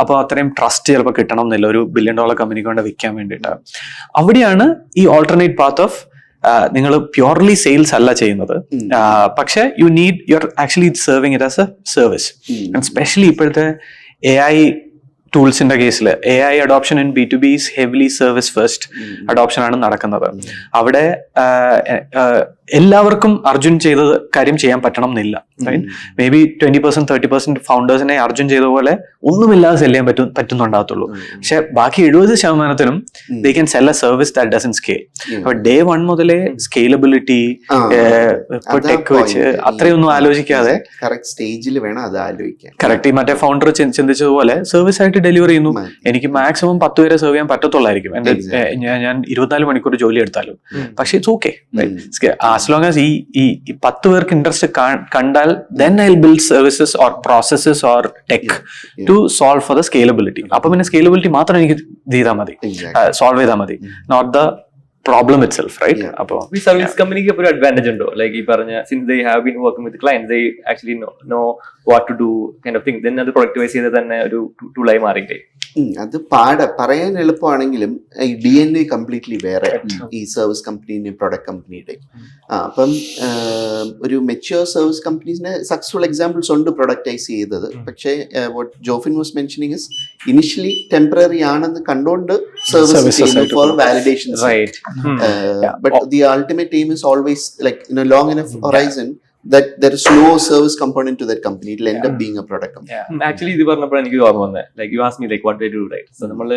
അപ്പോൾ അത്രയും trust ചിലപ്പോൾ കിട്ടണം എന്നില്ല ഒരു $1 billion കമ്പനിക്ക് കൊണ്ട് വിൽക്കാൻ വേണ്ടിയിട്ട്. അവിടെയാണ് ഈ ഓൾട്ടർനേറ്റ് പാത്ത് ഓഫ് നിങ്ങൾ പ്യൂർലി സെയിൽസ് അല്ല ചെയ്യുന്നത്, പക്ഷെ you are actually serving it as a service. And specially ഇപ്പോഴത്തെ AI ടൂൾസിന്റെ കേസിൽ AI adoption in B2B is heavily service first adoption ആണ് നടക്കുന്നത്. അവിടെ എല്ലാവർക്കും അർജുൻ ചെയ്ത കാര്യം ചെയ്യാൻ പറ്റണം എന്നില്ല. മേ ബി 20% 30% ഫൗണ്ടേഴ്സിനെ അർജുൻ ചെയ്ത പോലെ ഒന്നുമില്ലാതെ സെല് ചെയ്യാൻ പറ്റുന്നുണ്ടാകത്തുള്ളൂ. പക്ഷെ ബാക്കി 70%നും they can sell a service that doesn't scale. അപ്പൊ ഡേ 1 മുതലേ സ്കെയിലബിലിറ്റി ടെക് വെച്ച് അത്രയൊന്നും ആലോചിക്കാതെ കറക്റ്റ് സ്റ്റേജിൽ വേണം അത് ആലോചിക്കാൻ. കറക്റ്റ്. ഈ മറ്റേ ഫൗണ്ടർ ചിന്തിച്ചതുപോലെ സർവീസ് ആയിട്ട് ഡെലിവർ ചെയ്യുന്നു. എനിക്ക് മാക്സിമം 10 പേരെ സെർവ് ചെയ്യാൻ പറ്റത്തുള്ളായിരിക്കും എന്റെ ഞാൻ 24 മണിക്കൂർ ജോലി എടുത്താലും. പക്ഷെ it's okay as long as ഈ 10 പേർക്ക് ഇൻട്രസ്റ്റ് കണ്ടാൽ then I'll build services or processes or tech to solve for the scalability. അപ്പൊ പിന്നെ സ്കെയിലബിലിറ്റി മാത്രം എനിക്ക് ചെയ്താൽ മതി, സോൾവ് ചെയ്താൽ മതി, not the problem itself, right? Appo ഈ സർവീസ് കമ്പനിക്ക് ഒരു അഡ്വാൻറ്റേജ് ഉണ്ടോ? ലൈക്ക് ഈ പറഞ്ഞ since they have been working with clients, they actually know what to do kind of thing, then അത് പ്രൊഡക്ടിവൈസ് ചെയ്ത് തന്നെ ഒരു ടൂളായി മാറിയില്ലേ? അത് പറയാൻ എളുപ്പമാണെങ്കിലും ഈ DNA കംപ്ലീറ്റ്ലി വേറെ ഈ സർവീസ് കമ്പനിയുടെ പ്രൊഡക്റ്റ് കമ്പനിയുടെ. അപ്പം ഒരു മെച്യൂർ സർവീസ് കമ്പനീസിന് സക്സസ്ഫുൾ എക്സാമ്പിൾസ് ഉണ്ട് പ്രൊഡക്റ്റൈസ് ചെയ്തത്. പക്ഷേ what Jofin was mentioning is initially temporary ആണെന്ന് കണ്ടുകൊണ്ട് service for validation. But the ultimate aim is always like in a long enough horizon that there is no service component to that company. It will end up being a product company. Actually ഇത് പറഞ്ഞപ്പോൾ എനിക്ക് ഓർമ്മ വന്നത്, like you ask me like what do you do, right? So നമ്മൾ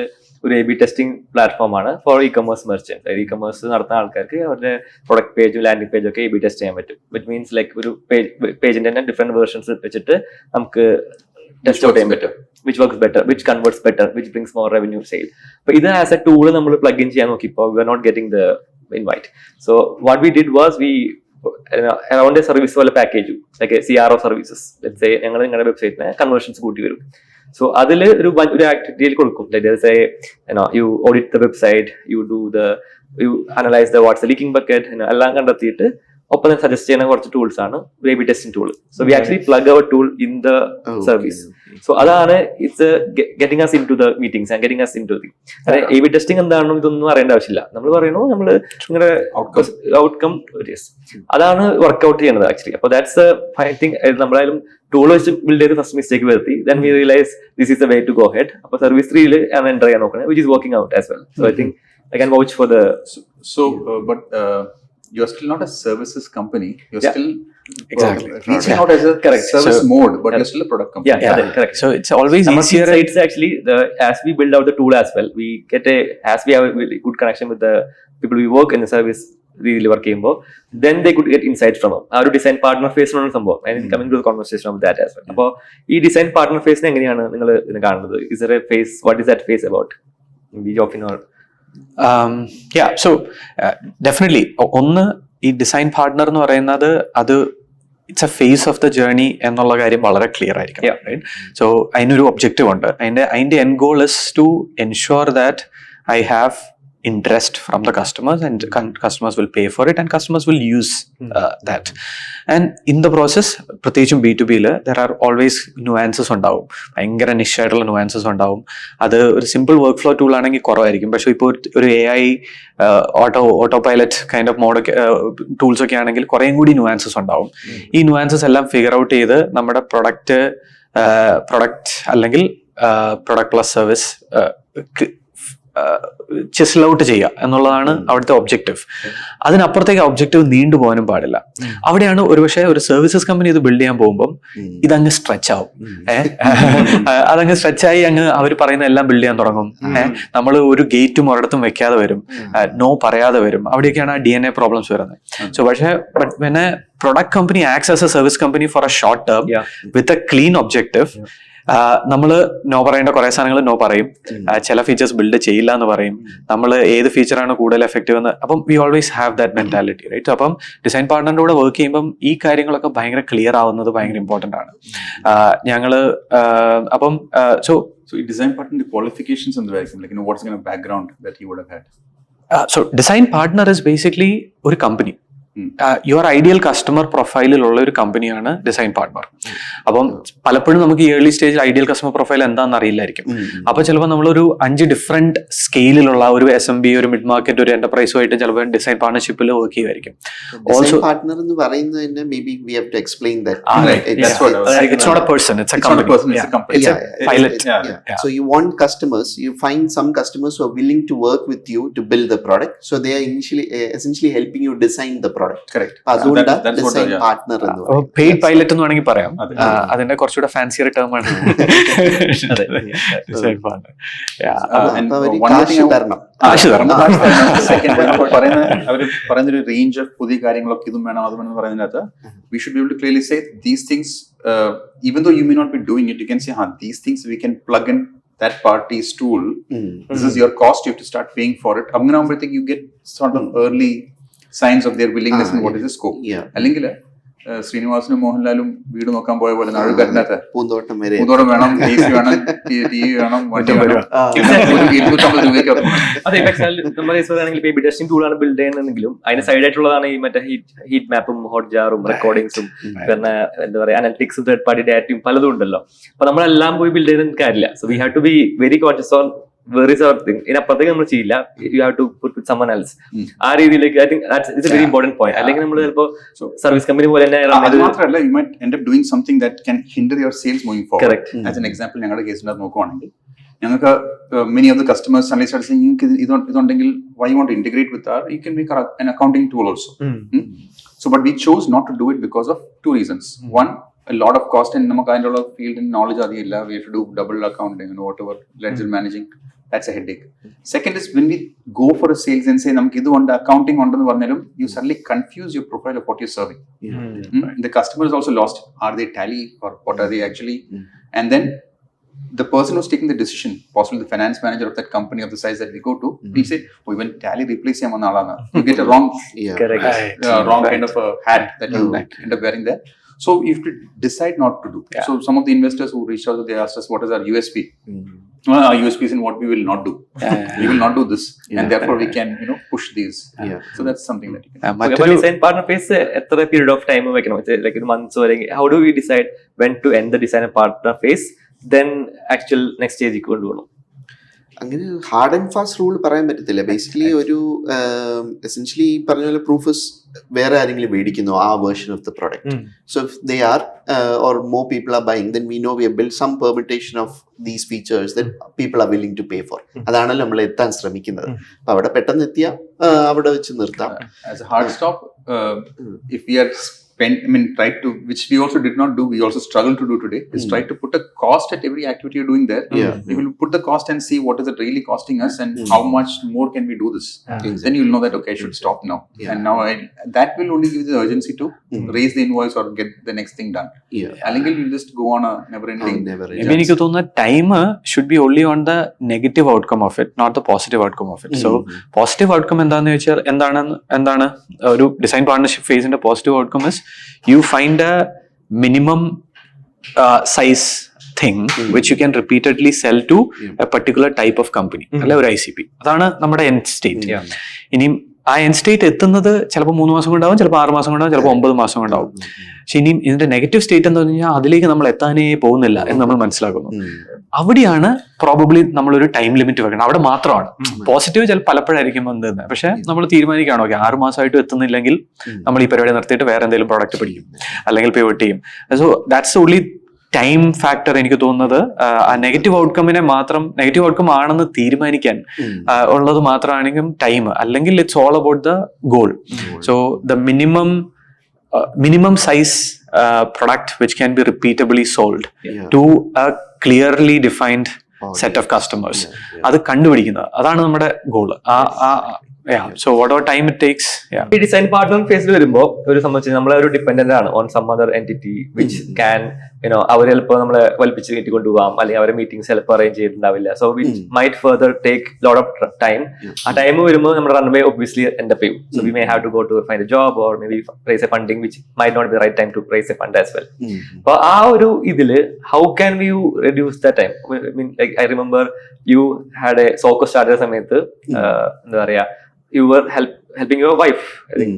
ഒരു A/B testing platform ആണ് for e-commerce merchant. അതായത് e-commerce നടത്തുന്ന ആൾക്കാർക്ക് അവരുടെ പ്രൊഡക്റ്റ് പേജും ലാൻഡിംഗ് പേജും ഒക്കെ A/B ടെസ്റ്റ് ചെയ്യാൻ പറ്റും. വിച്ച് മീൻസ് ലൈക്ക് ഒരു പേജിന്റെ തന്നെ ഡിഫറെന്റ് വേർഷൻസ് വെച്ചിട്ട് നമുക്ക് ടെസ്റ്റ് ഔട്ട് ചെയ്യാൻ പറ്റും. Which works better, which converts better, which brings more revenue sale. But ഇത് ആസ് എ ടൂൾ നമ്മൾ പ്ലഗ് ഇൻ ചെയ്യാൻ നോക്കിയപ്പോൾ we are not getting the invite. So what we did was we around a service പോലെ package, like CRO services, let's say ഞങ്ങൾ നിങ്ങളുടെ വെബ്സൈറ്റിന് conversions കൂട്ടി വരും. So അതിൽ ഒരു ആക്ടിവിറ്റിയിൽ കൊടുക്കും, you audit the website, you analyse the what's leaking bucket, എല്ലാം കണ്ടെത്തിയിട്ട് ഒപ്പം തന്നെ സജസ്റ്റ് ചെയ്യുന്ന കുറച്ച് ടൂൾസ് ആണ് A/B testing tool. So we actually plug our tool in the service. So അതാണ് it's getting us into the meetings and getting us into the A/B testing എന്താണെന്നും ഇതൊന്നും അറിയേണ്ട ആവശ്യമില്ല. നമ്മൾ പറയുന്നു നമ്മൾ നിങ്ങളുടെ ഔട്ട്കം അതാണ് വർക്ക്ഔട്ട് ചെയ്യുന്നത് ആക്ച്വലി. അപ്പൊ ദാറ്റ്സ് ഐ തിങ്ക് നമ്മളായാലും ടൂൾ വെച്ച് ബിൽഡ് ചെയ്ത് ഫസ്റ്റ് മിസ്റ്റേക്ക് വരുത്തി, then we realise this is the way to go head. അപ്പൊ സർവീസ് 3 ആണ് എൻ്റർ ചെയ്യാൻ നോക്കുന്നത്, which is working out as well. So I think I can vouch for the but you're still not a services company. You're Yeah. still Exactly. reaching Yeah. out as a Correct. service So- mode, but you're still a product company. Yeah, correct. So it's always Some of the easier. insights actually, as we build out the tool as well, we get as we have a really good connection with the people we work in the service രീതിയിൽ work ചെയ്യുമ്പോൾ then they could get insights from them. ആ ഒരു design partner phase എന്നുള്ള സംഭവം coming to the conversation of that as well. അപ്പോൾ ഈ design partner ഫേസിനെ എങ്ങനെയാണ് നിങ്ങൾ ഇതിനെ കാണുന്നത്? Is a phase, what is that phase about? Jofin or So definitely ഒന്ന് ഈ ഡിസൈൻ പാർട്ണർ എന്ന് പറയുന്നത് അത് it's a phase of the journey എന്നുള്ള കാര്യം വളരെ ക്ലിയർ ആയിരിക്കും. Yeah. റൈറ്റ്? സോ അതിനൊരു ഒബ്ജക്റ്റീവ് ഉണ്ട്. അതിന്റെ end goal is to ensure that I have interest from the customers, and customers will pay for it, and customers will use that. And in the process, പ്രത്യേകിച്ചും B2B there are always nuances ഉണ്ടാവും. ഭയങ്കര നിഷ് ആയിട്ടുള്ള nuances ഉണ്ടാവും. അത് ഒരു simple work flow tool ആണെങ്കിൽ കുറവായിരിക്കും. പക്ഷെ ഇപ്പോൾ ഒരു AI auto pilot kind of mode tools ഒക്കെ ആണെങ്കിൽ കുറേയും കൂടി nuances ഉണ്ടാവും. ഈ nuances എല്ലാം ഫിഗർ ഔട്ട് ചെയ്ത് നമ്മുടെ പ്രൊഡക്റ്റ് അല്ലെങ്കിൽ പ്രൊഡക്റ്റ് പ്ലസ് സർവീസ് ചിസിൽ ഔട്ട് ചെയ്യുക എന്നുള്ളതാണ് അവിടുത്തെ ഒബ്ജക്റ്റീവ്. അതിനപ്പുറത്തേക്ക് ഒബ്ജക്റ്റീവ് നീണ്ടുപോകാനും പാടില്ല. അവിടെയാണ് ഒരുപക്ഷെ ഒരു സർവീസസ് കമ്പനി ഇത് ബിൽഡ് ചെയ്യാൻ പോകുമ്പോൾ ഇതങ്ങ് സ്ട്രെച്ച് ആവും. അതങ്ങ് സ്ട്രെച്ചായി അങ്ങ് അവർ പറയുന്ന എല്ലാം ബിൽഡ് ചെയ്യാൻ തുടങ്ങും. നമ്മൾ ഒരു ഗേറ്റും ഒരിടത്തും വെക്കാതെ വരും, നോ പറയാതെ വരും. അവിടെയൊക്കെയാണ് ആ DNA പ്രോബ്ലംസ് വരുന്നത്. സോ പക്ഷേ but when a product company acts as a service company for a short term with a clean objective, നമ്മള് നോ പറയേണ്ട കുറെ സാധനങ്ങൾ നോ പറയും, ചില ഫീച്ചേഴ്സ് ബിൽഡ് ചെയ്യില്ല എന്ന് പറയും, നമ്മൾ ഏത് ഫീച്ചറാണ് കൂടുതൽ എഫക്റ്റീവ് എന്ന്. അപ്പം we always have that mentality, right? അപ്പം ഡിസൈൻ പാർട്ണറിന്റെ കൂടെ വർക്ക് ചെയ്യുമ്പം ഈ കാര്യങ്ങളൊക്കെ ഭയങ്കര ക്ലിയർ ആവുന്നത് ഭയങ്കര ഇമ്പോർട്ടന്റ് ആണ്. ഞങ്ങള് അപ്പം So ഈ ഡിസൈൻ പാർട്ണറിന്റെ ക്വാളിഫിക്കേഷൻസ് എന്തായിരിക്കും? Like, what's kind of background that you would have had? So design partner is basically ഒരു കമ്പനി. യുവർ ഐഡിയൽ കസ്റ്റമർ പ്രൊഫൈലിലുള്ള ഒരു കമ്പനിയാണ് ഡിസൈൻ പാർട്ണർ. അപ്പം പലപ്പോഴും നമുക്ക് ഈ ഏർലി സ്റ്റേജിൽ ഐഡിയൽ കസ്റ്റമർ പ്രൊഫൈൽ എന്താണെന്ന് അറിയില്ലായിരിക്കും. അപ്പൊ ചിലപ്പോൾ നമ്മളൊരു 5 ഡിഫറെന്റ് സ്കെയിലുള്ള ഒരു SMB, ഒരു മിഡ് മാർക്കറ്റ്, ഒരു എന്റർപ്രൈസുമായിട്ട് ചിലപ്പോൾ ഡിസൈൻ പാർട്ണർഷിപ്പിൽ വർക്ക് ചെയ്യുമായിരിക്കും. ഓൾസോ പാർട്ണർ എന്ന് പറയുന്നത് തന്നെ maybe we have to explain that. That's what I was saying. It's not a person, it's a It's not a company. person, it's a company. It's a pilot. Yeah. So you want customers, you find some customers who are willing to work with you to build the product. So they are essentially helping you design the product. Correct. അതുകൊണ്ട് That's what design partner എന്ന് പറയും. Paid pilot എന്ന് വേണമെങ്കിൽ പറയാം. അതിന്റെ കുറച്ചുകൂടെ ഫാൻസിയർ term ആണ് design partner. And അവര് one more thing കാശ് തരണം. കാശ് തരണം. അവർ പറയുന്ന ഒരു റേഞ്ച് ഓഫ് പുതിയ കാര്യങ്ങളൊക്കെ ഇതും വേണം അതും വേണം പറയുന്നതിനകത്ത് we should be able to clearly say these things, even though you may not be doing it, you can say these things we can plug in that party's tool. This is your cost, you have to start paying for it. അങ്ങനെ ആകുമ്പോഴത്തേക്ക് you get sort of early signs of their willingness and what is the scope. അല്ലെങ്കിൽ ശ്രീനിവാസനും മോഹൻലാലും വീട് നോക്കാൻ പോയ പോലെ നടുക്കറ്റിനകത്ത് പൂന്തോട്ടം വരെ പൂന്തോട്ടം വേണം, AC വേണം, TV വേണം, വണ്ടി വേണം, 250 രൂപയ്ക്ക് അതെ. ആണെങ്കിൽ ഇപ്പോൾ ടെസ്റ്റിംഗ് ടൂളാണ് ബിൽഡ് ചെയ്യുന്നതെങ്കിലും അതിന് സൈഡ് ആയിട്ടുള്ളതാണ് ഈ മറ്റേ ഹീറ്റ് മാപ്പും, ഹോട്ട് ജാറും, റെക്കോർഡിങ്സും, പിന്നെ എന്താ പറയുക അനലിറ്റിക്സും, തേർഡ് പാർട്ടി ഡാറ്റയും പലതും ഉണ്ടല്ലോ. അപ്പൊ നമ്മളെല്ലാം പോയി ബിൽഡ് ചെയ്ത കാര്യമില്ല. So we have to be very conscious on where is our thing. ഇതിനപ്പുറത്തേക്ക് നമ്മൾ ചെയ്യില്ല. You have to put with someone else. ആ രീതിയിലേക്ക് I think it's a very important point. അല്ലെങ്കിൽ നമ്മൾ ചിലപ്പോൾ സർവീസ് കമ്പനി പോലെ തന്നെ അത് മാത്രമല്ല, you might end up doing something that can hinder your sales moving forward. Correct. As an example, ഞങ്ങളുടെ കേസിനകത്ത് നോക്കുവാണെങ്കിൽ ഞങ്ങൾക്ക് many of the customers suddenly start saying ഇതുണ്ടെങ്കിൽ why you want to integrate with our, you can make an accounting tool also. So but we chose not to do it because of 2 reasons. One, a lot of cost, and നമുക്ക് അതിനുള്ള field and knowledge അറിയില്ല. We have to do double accounting and whatever, ledger managing. That's a headache. Second is when we go for a sales and say namukku idu onda accounting undu varnalum, you suddenly confuse your profile of what you're serving. The customer is also lost. Are they Tally or what are they actually? And then the person who's taking the decision, possibly the finance manager of that company of the size that we go to, will say, oh, even Tally replace him on alana. You get a wrong wrong kind of a hat that you end up wearing there. So you have to decide not to do. So some of the investors who reached out, they asked us, what is our USP? Our USP is in what we will not do. We will not do this, and therefore we can, push these. So that's something that you can. Design partner phase എത്ര period of time വെക്കണം? Like months അല്ലെങ്കിൽ how do we decide when to end the design partner phase, then actual next സ്റ്റേജിലേക്ക് കൊണ്ടുപോകണം? അങ്ങനെ hard and fast rule പറയാൻ പറ്റത്തില്ല. Basically ഒരു essentially ഈ പറഞ്ഞ പോലെ പ്രൂഫ് വേറെ ആരെങ്കിലും മേടിക്കുന്നു ആ version of the product. So if they are or more people are buying, then we know we have build some permutation of these features then people are willing to pay for. അതാണല്ലോ നമ്മൾ എത്താൻ ശ്രമിക്കുന്നത്. അപ്പൊ അവിടെ പെട്ടെന്ന് എത്തിയാൽ അവിടെ വെച്ച് നിർത്താം. As a hard stop, if we are try to, which we also did not do, we also struggle to do today, is try to put a cost at every activity you're doing there. We will put the cost and see what is it really costing us and how much more can we do this. Then you'll know that, okay, I should stop now. And now that will only give you the urgency to raise the invoice or get the next thing done. അല്ലെങ്കിൽ you'll just go on a never-ending. എനിക്ക് തോന്നുന്ന time should be only on the negative outcome of it, not the positive outcome of it. So positive outcome എന്താണെന്ന് വെച്ചാൽ എന്താണ് ഒരു design partnership ഫേസിന്റെ positive outcome is you find a minimum size thing which you can repeatedly sell to a particular type of company, അല്ലെ ഒരു ICP. അതാണ് നമ്മുടെ end state. ഇനിയും ആ എൻഡ് സ്റ്റേറ്റ് എത്തുന്നത് ചിലപ്പോൾ 3 മാസം കൊണ്ടാവും, ചിലപ്പോൾ 6 മാസം കൊണ്ടാവും, ചിലപ്പോൾ 9 മാസം കൊണ്ടാവും. പക്ഷെ ഇനിയും ഇതിന്റെ നെഗറ്റീവ് സ്റ്റേറ്റ് എന്താ പറഞ്ഞു കഴിഞ്ഞാൽ അതിലേക്ക് നമ്മൾ എത്താനേ പോകുന്നില്ല എന്ന് നമ്മൾ മനസ്സിലാക്കുന്നു. അവിടെയാണ് പ്രോബബ്ലി നമ്മളൊരു ടൈം ലിമിറ്റ് വെക്കണം. അവിടെ മാത്രമാണ് പോസിറ്റീവ് ചില പലപ്പോഴായിരിക്കും വന്നത്. പക്ഷെ നമ്മൾ തീരുമാനിക്കുകയാണ്, ഓക്കെ 6 മാസമായിട്ട് എത്തുന്നില്ലെങ്കിൽ നമ്മൾ ഈ പരിപാടി നിർത്തിയിട്ട് വേറെ എന്തെങ്കിലും പ്രോഡക്റ്റ് പഠിക്കും അല്ലെങ്കിൽ പിവറ്റ് ചെയ്യും. So that's only time factor. എനിക്ക് തോന്നുന്നത് ആ നെഗറ്റീവ് ഔട്ട്കമ്മിനെ മാത്രം നെഗറ്റീവ് ഔട്ട്കം ആണെന്ന് തീരുമാനിക്കാൻ ഉള്ളത് മാത്രമാണെങ്കിലും ടൈം, അല്ലെങ്കിൽ it's all about the goal. So the minimum size product which can be repeatably sold to a clearly defined set of customers. അത് കണ്ടുപിടിക്കുന്നത് അതാണ് നമ്മുടെ goal. So whatever time it takes. ഈ design partner ഫേസിൽ വരുമ്പോൾ ഒരു സംബന്ധിച്ച് നമ്മളെ ഒരു ഡിപെൻഡന്റ് ആണ് on some other entity which can അവർ ചിലപ്പോൾ നമ്മളെ വലിപ്പിച്ച് കയറ്റി കൊണ്ടുപോകാം, അല്ലെങ്കിൽ അവരെ മീറ്റിംഗ്സ് ചിലപ്പോൾ അറേഞ്ച് ചെയ്തിട്ടുണ്ടാവില്ല. So which might further take lot of time. ആ ടൈം വരുമ്പോൾ നമ്മുടെ റൺവേ ഒബ്വിയസ്ലി എൻഡ് അപ്പ് ചെയ്യും. So we may have to go to find a job or maybe raise A funding which might not be the right time to raise a fund as well. അപ്പൊ ആ ഒരു ഇതില് how can we you reduce the time? I remember you had a സോക്കോ start ചെയ്ത സമയത്ത് എന്താ പറയാ, you were helping your wife, I think,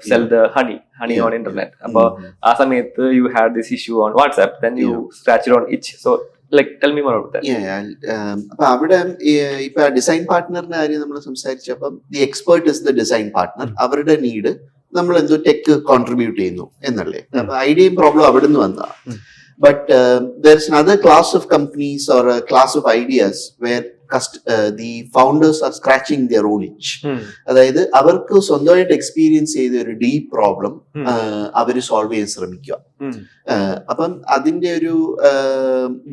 sell the honey on internet. Appo aa samayathu you had this issue on WhatsApp, then you scratched on itch. So like tell me more about that. അപ്പൊ അവിടെ ഇപ്പൊ design പാർട്ട്ണറിന്റെ കാര്യം നമ്മൾ സംസാരിച്ചപ്പം the expert is the design partner. അവരുടെ need നമ്മൾ എന്തോ ടെക് കോൺട്രിബ്യൂട്ട് ചെയ്യുന്നു എന്നല്ലേ. അപ്പൊ ഐഡിയയും പ്രോബ്ലം അവിടെ നിന്ന് വന്നതാണ്. But there's another class of companies or a class of ideas where the founders are scratching their own itch. അതായത് അവർക്ക് സ്വന്തമായിട്ട് എക്സ്പീരിയൻസ് ചെയ്ത ഒരു ഡീപ് പ്രോബ്ലം അവര് സോൾവ് ചെയ്യാൻ ശ്രമിക്കുക. അപ്പം അതിന്റെ ഒരു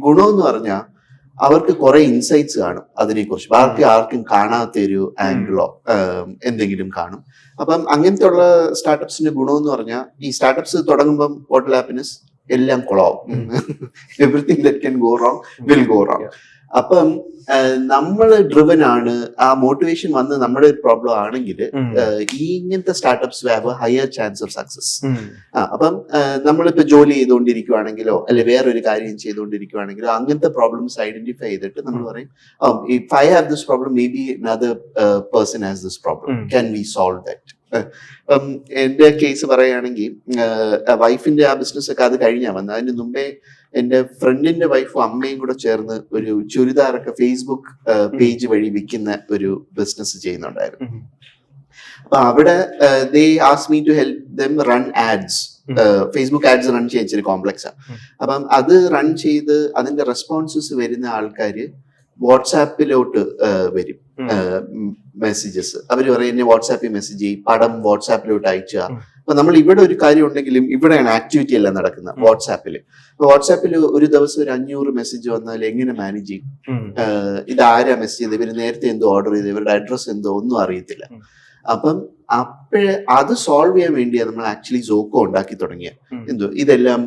ഗുണം എന്ന് പറഞ്ഞാൽ അവർക്ക് കുറെ ഇൻസൈറ്റ്സ് കാണും അതിനെക്കുറിച്ച്. ആർക്കും കാണാത്ത ഒരു ആംഗിളോ എന്തെങ്കിലും കാണും. അപ്പം അങ്ങനത്തെ ഉള്ള സ്റ്റാർട്ടപ്സിന്റെ ഗുണം എന്ന് പറഞ്ഞാൽ ഈ സ്റ്റാർട്ടപ്സ് തുടങ്ങുമ്പം വാട്ട് വിൽ ഹാപ്പൻ ഇസ് എല്ലാം കൊളാവും. Everything that can go wrong will go wrong. അപ്പം നമ്മൾ ഡ്രിവൻ ആണ്, ആ മോട്ടിവേഷൻ വന്ന് നമ്മുടെ ഒരു പ്രോബ്ലം ആണെങ്കിൽ ഈ ഇങ്ങനത്തെ startups have A higher chance of success. അപ്പം നമ്മളിപ്പോ ജോലി ചെയ്തുകൊണ്ടിരിക്കുവാണെങ്കിലോ അല്ലെ വേറൊരു കാര്യം ചെയ്തുകൊണ്ടിരിക്കുവാണെങ്കിലോ അങ്ങനത്തെ പ്രോബ്ലംസ് ഐഡന്റിഫൈ ചെയ്തിട്ട് നമ്മൾ പറയും, if I have this problem may be another person has this problem, can we solve that? എന്റെ കേസ് പറയുകയാണെങ്കിൽ വൈഫിന്റെ ആ ബിസിനസ് ഒക്കെ അത് കഴിഞ്ഞാ വന്നത്. അതിന് മുമ്പേ എന്റെ ഫ്രണ്ടിന്റെ വൈഫും അമ്മയും കൂടെ ചേർന്ന് ഒരു ചുരിദാറൊക്കെ ഫേസ്ബുക്ക് പേജ് വഴി വിൽക്കുന്ന ഒരു ബിസിനസ് ചെയ്യുന്നുണ്ടായിരുന്നു. അപ്പൊ അവിടെ they asked me to help them run ads. Facebook ads run ചെയ്യാൻ ഇച്ചിരി കോംപ്ലക്സാ. അപ്പം അത് റൺ ചെയ്ത് അതിന്റെ റെസ്പോൺസസ് വരുന്ന ആൾക്കാര് വാട്സാപ്പിലോട്ട് വരും മെസ്സേജസ്. അവർ പറയുന്നത് വാട്സാപ്പിൽ മെസ്സേജ് ചെയ്യും, പടം വാട്സാപ്പിലോട്ട് അയച്ചുക. അപ്പൊ നമ്മൾ ഇവിടെ ഒരു കാര്യം ഉണ്ടെങ്കിലും ഇവിടെയാണ് ആക്ടിവിറ്റി എല്ലാം നടക്കുന്നത് വാട്സാപ്പിൽ. അപ്പൊ വാട്സാപ്പിൽ ഒരു ദിവസം ഒരു 500 മെസ്സേജ് വന്നാൽ എങ്ങനെ മാനേജ് ചെയ്യും? ഇതാരാ മെസ്സേജ് ചെയ്ത്, ഇവര് നേരത്തെ എന്തോ ഓർഡർ ചെയ്ത്, ഇവരുടെ അഡ്രസ് എന്തോ ഒന്നും അറിയത്തില്ല. അപ്പം അത് സോൾവ് ചെയ്യാൻ വേണ്ടിയാണ് നമ്മൾ ആക്ച്വലി സോക്കോ ഉണ്ടാക്കി തുടങ്ങിയ. എന്തോ ഇതെല്ലാം